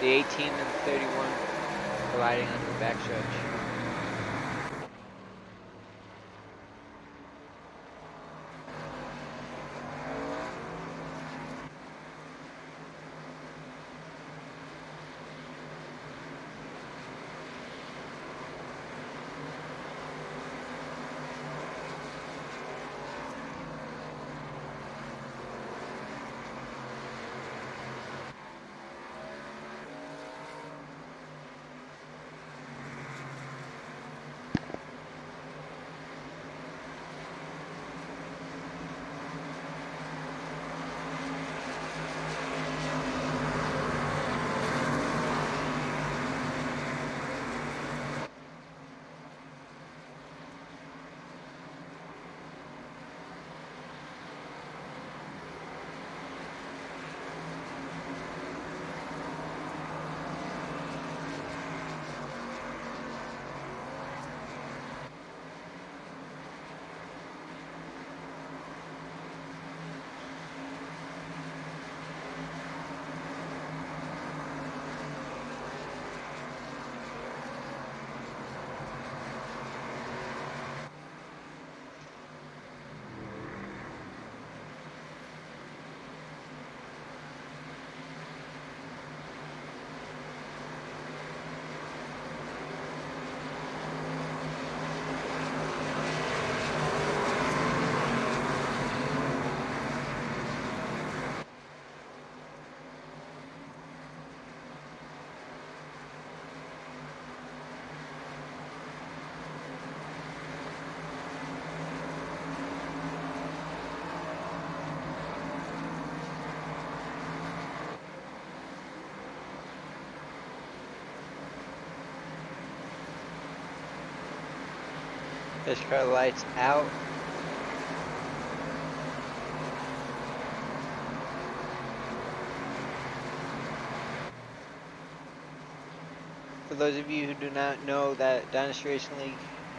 the 18 and 31 colliding onto the backstretch. This car lights out. For those of you who do not know, that Dynasty Racing League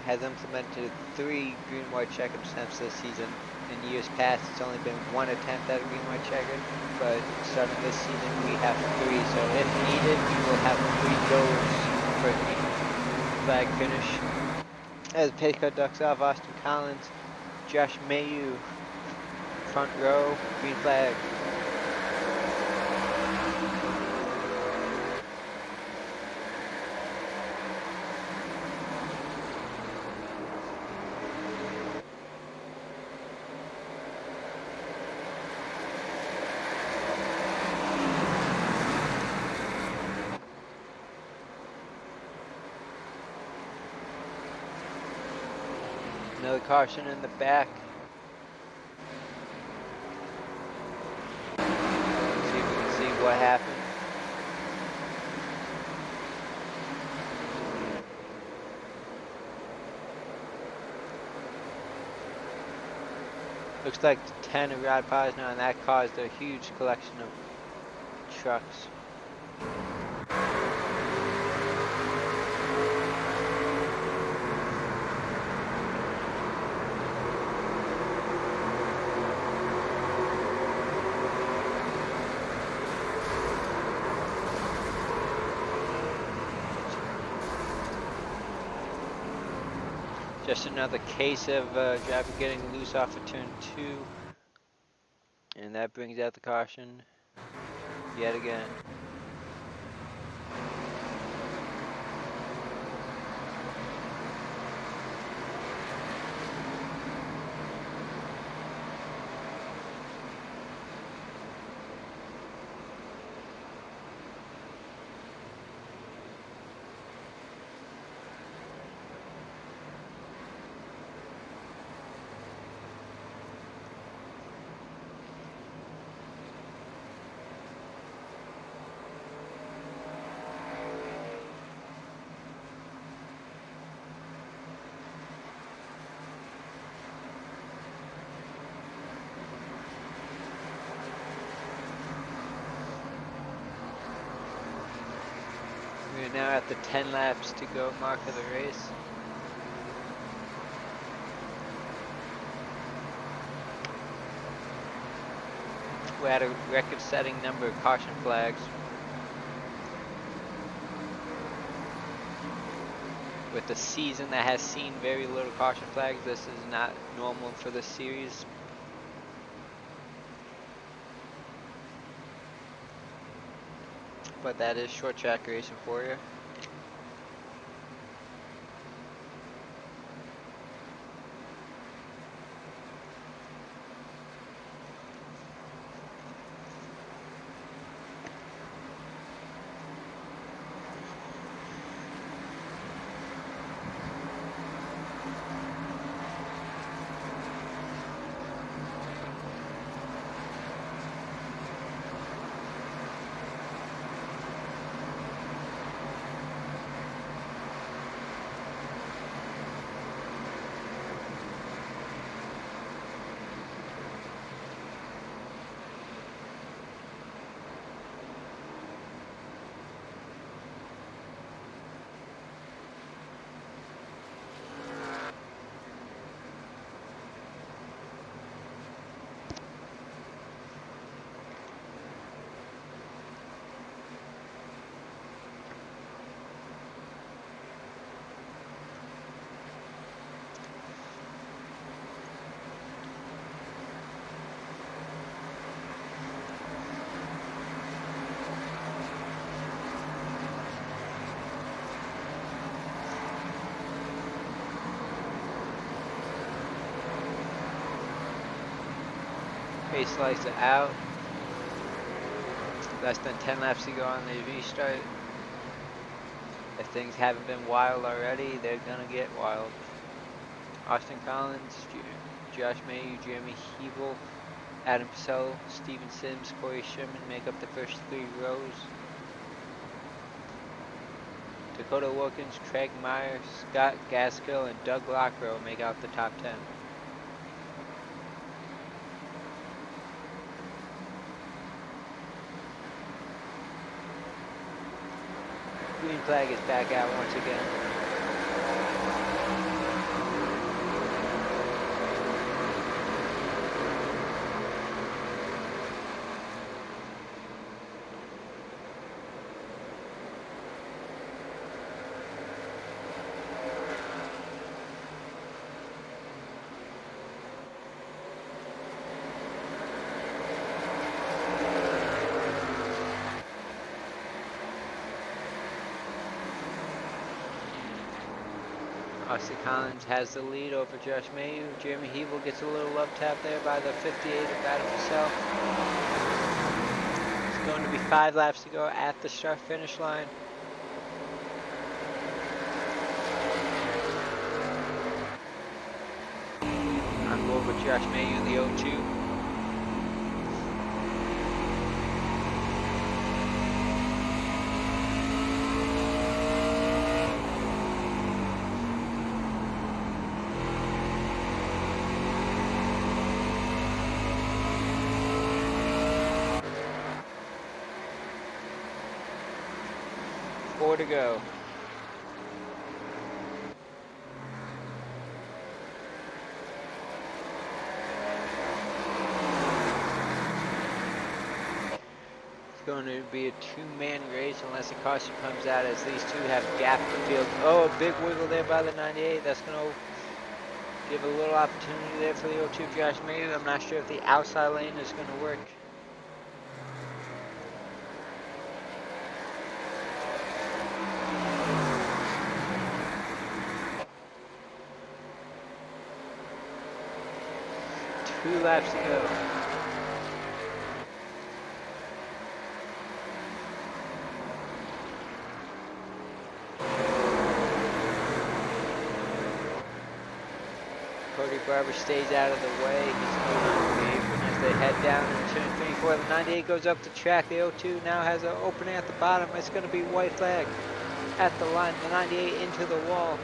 has implemented 3 green-white checker attempts this season. In years past, it's only been 1 attempt at a green-white checker, but starting this season, we have 3. So if needed, we will have 3 goes for a green flag finish. As the pace car ducks off, Austin Collins, Josh Mayu, front row, green flag. Another caution in the back what happened. Looks like 10 of rod pies now, and that caused a huge collection of trucks. Just another case of driver getting loose off of turn 2. And that brings out the caution yet again. We're now at the 10 laps to go mark of the race. We had a record-setting number of caution flags. With a season that has seen very little caution flags, this is not normal for this series. But that is short track racing for you. Pace lights are out. Less than 10 laps to go on the restart. If things haven't been wild already, they're gonna get wild. Austin Collins, Josh Mayhew, Jeremy Hebel, Adam Purcell, Steven Sims, Corey Sherman make up the first 3 rows. Dakota Wilkins, Craig Meyer, Scott Gaskill, and Doug Lockrow make out the top 10. Green flag is back out once again. Austin Collins has the lead over Josh Mayhew. Jeremy Hebel gets a little love tap there by the 58 of Adam Purcell. It's going to be 5 laps to go at the start finish line. On board with Josh Mayhew, the 0-2. 4 to go. Going to be a two-man race unless a caution comes out, as these two have gapped the field. Oh, a big wiggle there by the 98. That's going to give a little opportunity there for the 02 Josh Mayhew. I'm not sure if the outside lane is going to work. Two laps to go. Cody Barber stays out of the way. He's going on the apron as they head down in turn 3 4. The 98 goes up the track. The 02 now has an opening at the bottom. It's going to be white flag at the line. The 98 into the wall.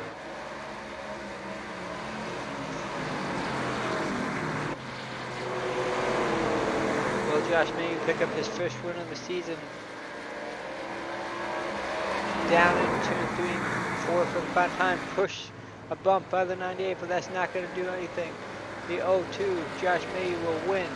Will Josh Mayhew pick up his first win of the season? Down in turn 3 4 for the final time. Push a bump by the 98, but that's not going to do anything. The 02, Josh Mayhew will win.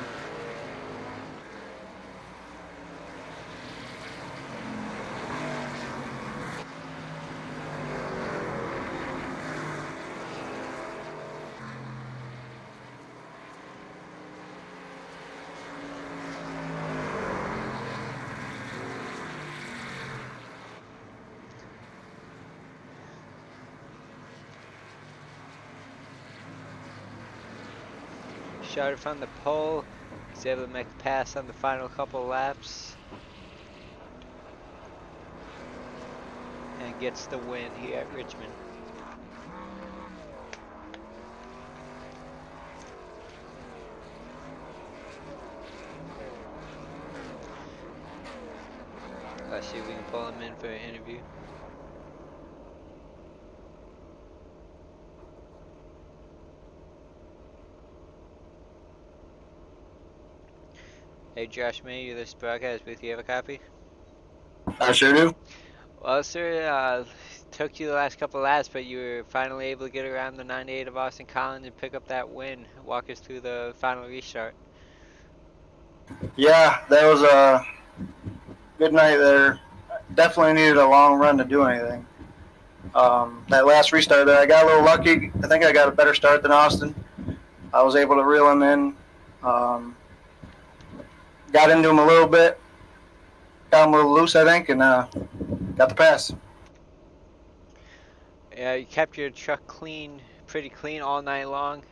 Started from the pole. He's able to make the pass on the final couple laps. And gets the win here at Richmond. Let's see if we can pull him in for an interview. Hey Josh Mayhew, this broadcast booth, you have a copy? I sure do. Well, sir, took you the last couple of laps, but you were finally able to get around the 98 of Austin Collins and pick up that win. Walk us through the final restart. Yeah, that was a good night there. Definitely needed a long run to do anything. That last restart there, I got a little lucky. I think I got a better start than Austin. I was able to reel him in. Got into him a little bit. Got him a little loose, I think, and got the pass. Yeah, you kept your truck clean, pretty clean all night long.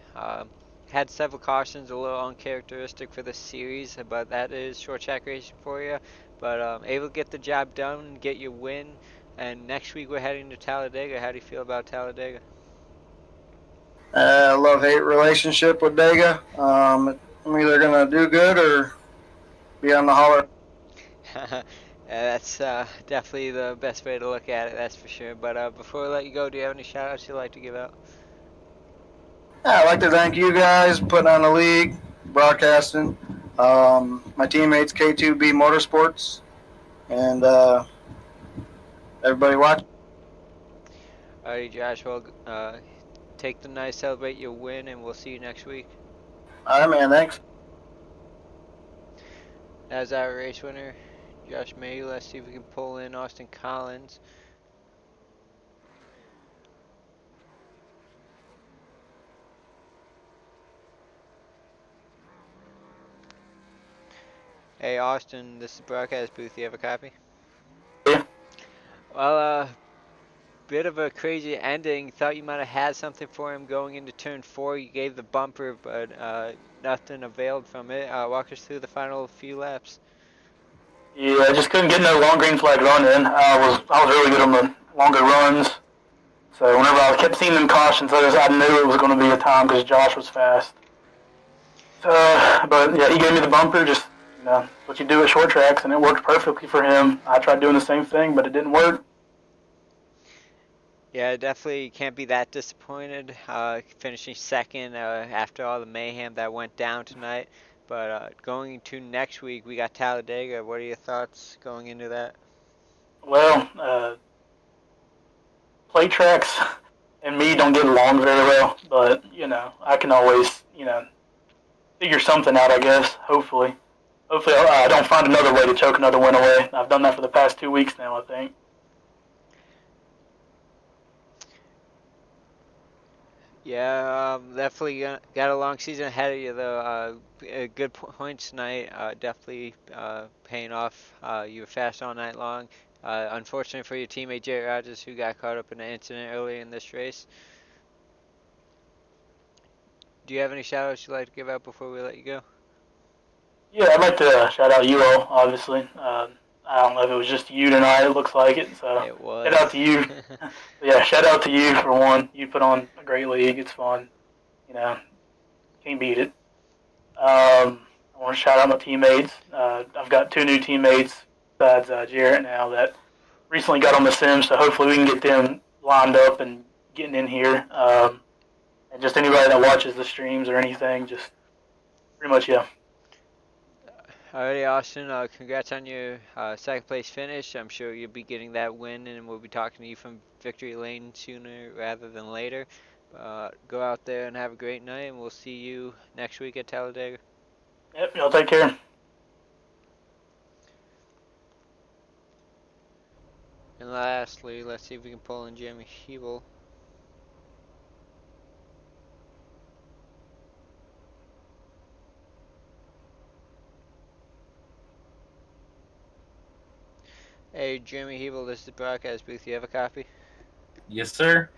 Had several cautions, a little uncharacteristic for the series, but that is short track racing for you. But able to get the job done, get your win, and next week we're heading to Talladega. How do you feel about Talladega? Love-hate relationship with Dega. I'm either going to do good or be on the holler. That's definitely the best way to look at it, that's for sure. But before I let you go, do you have any shout-outs you'd like to give out? Yeah, I'd like to thank you guys for putting on the league, broadcasting, my teammates, K2B Motorsports, and everybody watching. Alrighty, Josh, well, take the night, celebrate your win, and we'll see you next week. All right, man, thanks. As our race winner, Josh Mayhew. Let's see if we can pull in Austin Collins. Hey Austin, this is the broadcast booth. You have a copy? Yeah. Well, bit of a crazy ending. Thought you might have had something for him going into turn 4. You gave the bumper, but nothing availed from it. Walk us through the final few laps. Yeah, I just couldn't get no long green flag run in. I was really good on the longer runs. So whenever I kept seeing them cautions, I knew it was going to be a time because Josh was fast. So, but yeah, he gave me the bumper, just what you do at short tracks, and it worked perfectly for him. I tried doing the same thing, but it didn't work. Yeah, definitely can't be that disappointed. Finishing second after all the mayhem that went down tonight. But going to next week, we got Talladega. What are your thoughts going into that? Well, plate tracks and me don't get along very well, but I can always figure something out, I guess. Hopefully I don't find another way to choke another win away. I've done that for the past 2 weeks now, I think. Yeah, definitely got a long season ahead of you though. Good points tonight. Definitely paying off. You were fast all night long. Unfortunately for your teammate Jerry Rogers, who got caught up in an incident earlier in this race. Do you have any shout outs you'd like to give out before we let you go? Yeah, I'd like to shout out you all, obviously. I don't know if it was just you tonight. It looks like it. So It was. shout out to you. Yeah, shout out to you for one. You put on a great league. It's fun. Can't beat it. I want to shout out my teammates. I've got 2 new teammates besides Jarrett now that recently got on the sim, so hopefully we can get them lined up and getting in here. And just anybody that watches the streams or anything, just pretty much, yeah. Alrighty, Austin. Congrats on your second place finish. I'm sure you'll be getting that win, and we'll be talking to you from victory lane sooner rather than later. Go out there and have a great night, and we'll see you next week at Talladega. Yep, y'all take care. And lastly, let's see if we can pull in Jeremy Hebel. Hey, Jeremy Hebel, this is the broadcast booth. You have a copy? Yes, sir.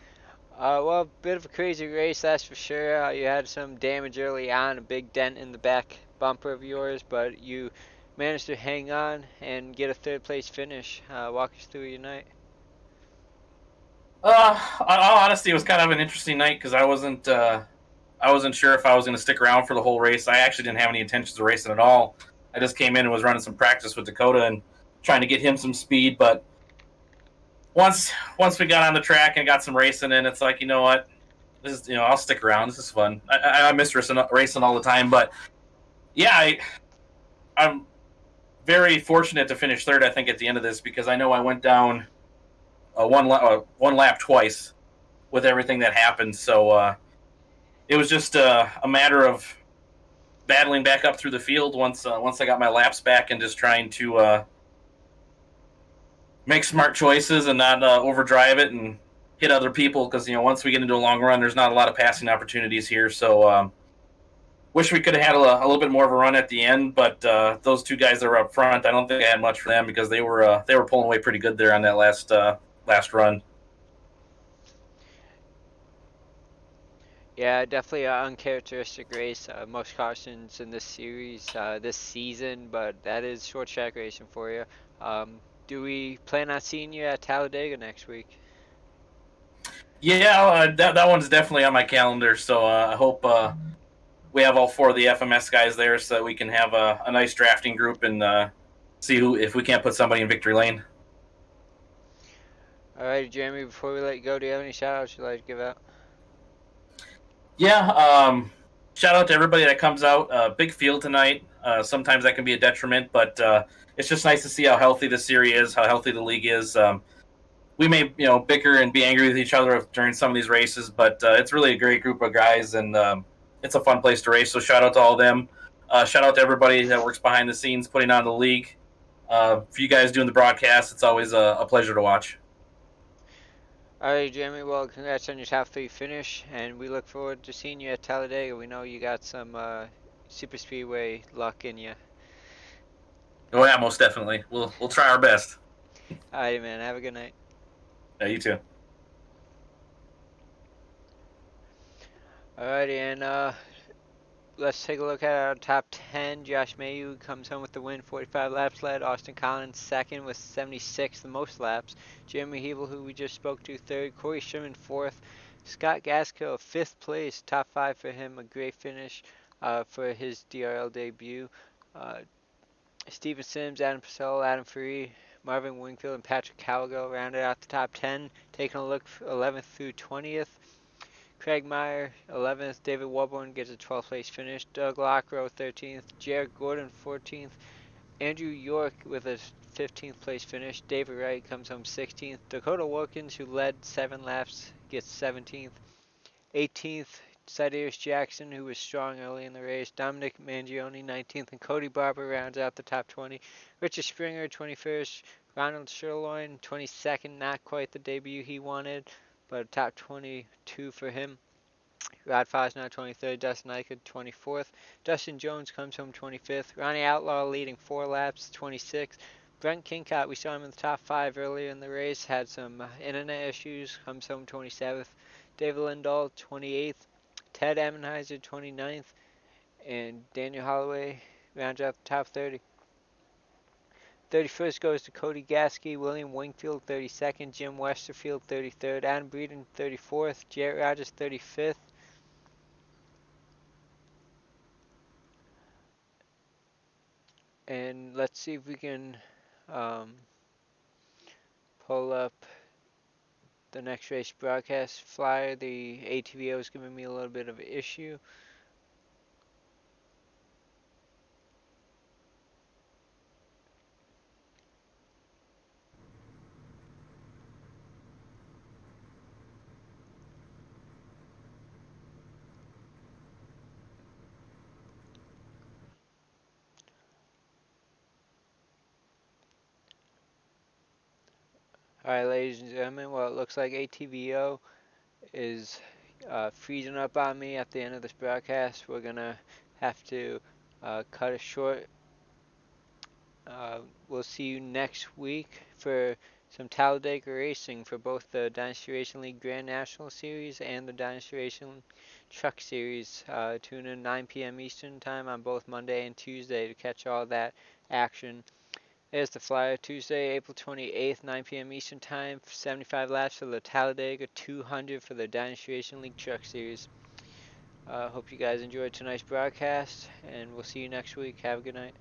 Well, bit of a crazy race, that's for sure. You had some damage early on, a big dent in the back bumper of yours, but you managed to hang on and get a third place finish. Walk us through your night. In all honesty, it was kind of an interesting night because I wasn't sure if I was going to stick around for the whole race. I actually didn't have any intentions of racing at all. I just came in and was running some practice with Dakota and trying to get him some speed. But once we got on the track and got some racing in, it's like, you know what, this is, I'll stick around. This is fun. I miss racing all the time, but yeah, I'm very fortunate to finish third. I think at the end of this because I know I went down one lap twice with everything that happened. So it was just a matter of battling back up through the field once I got my laps back and just trying to make smart choices and not overdrive it and hit other people because once we get into a long run, there's not a lot of passing opportunities here. So wish we could have had a little bit more of a run at the end, but those 2 guys that were up front, I don't think I had much for them because they were pulling away pretty good there on that last run. Yeah, definitely an uncharacteristic race. Most cautions in this series, this season, but that is short track racing for you. Do we plan on seeing you at Talladega next week? Yeah, that one's definitely on my calendar. So I hope we have all 4 of the FMS guys there so that we can have a nice drafting group and see if we can't put somebody in victory lane. All right, Jeremy, before we let you go, do you have any shout outs you'd like to give out? Yeah, shout out to everybody that comes out. Big field tonight. Sometimes that can be a detriment, but it's just nice to see how healthy the series is, how healthy the league is. We may, bicker and be angry with each other during some of these races, but it's really a great group of guys, and it's a fun place to race. So shout out to all of them. Shout out to everybody that works behind the scenes putting on the league. For you guys doing the broadcast, it's always a pleasure to watch. All right, Jeremy. Well, congrats on your top 3 finish, and we look forward to seeing you at Talladega. We know you got some super speedway luck in you. Oh yeah, most definitely. We'll try our best. All right, man. Have a good night. Yeah, you too. All righty, and let's take a look at our top 10. Josh Mayu comes home with the win, 45 laps led. Austin Collins second with 76, the most laps. Jeremy Hebel, who we just spoke to, third. Corey Sherman fourth. Scott Gaskill, 5th place, top 5 for him. A great finish for his DRL debut. Steven Sims, Adam Purcell, Adam Free, Marvin Wingfield, and Patrick Cowgill rounded out the top 10. Taking a look 11th through 20th. Craig Meyer, 11th. David Warborn gets a 12th place finish. Doug Lockrow, 13th. Jared Gordon, 14th. Andrew York with a 15th place finish. David Wright comes home 16th. Dakota Wilkins, who led 7 laps, gets 17th. 18th, Cydarius Jackson, who was strong early in the race. Dominic Mangione, 19th, and Cody Barber rounds out the top 20. Richard Springer, 21st. Ronald Sherloin, 22nd, not quite the debut he wanted, but a top 22 for him. Rod Fosnauer, 23rd. Dustin Eichert, 24th. Dustin Jones comes home 25th. Ronnie Outlaw leading 4 laps, 26th. Brent Kincott, we saw him in the top 5 earlier in the race, had some internet issues, comes home 27th. David Lindahl, 28th. Ted Emenheiser, 29th. And Daniel Holloway rounds out the top 30. 31st goes to Cody Gasky, William Wingfield 32nd, Jim Westerfield 33rd, Adam Breeden 34th, Jarrett Rogers 35th. And let's see if we can pull up the next race broadcast flyer. The ATVO is giving me a little bit of an issue. Alright, ladies and gentlemen, well, it looks like ATVO is freezing up on me at the end of this broadcast. We're going to have to cut it short. We'll see you next week for some Talladega racing for both the Dynasty Racing League Grand National Series and the Dynasty Racing Truck Series. Tune in 9 p.m. Eastern Time on both Monday and Tuesday to catch all that action. There's the flyer. Tuesday, April 28th, 9 p.m. Eastern Time, 75 laps for the Talladega, 200 for the Dynasty Racing League Truck Series. Hope you guys enjoyed tonight's broadcast, and we'll see you next week. Have a good night.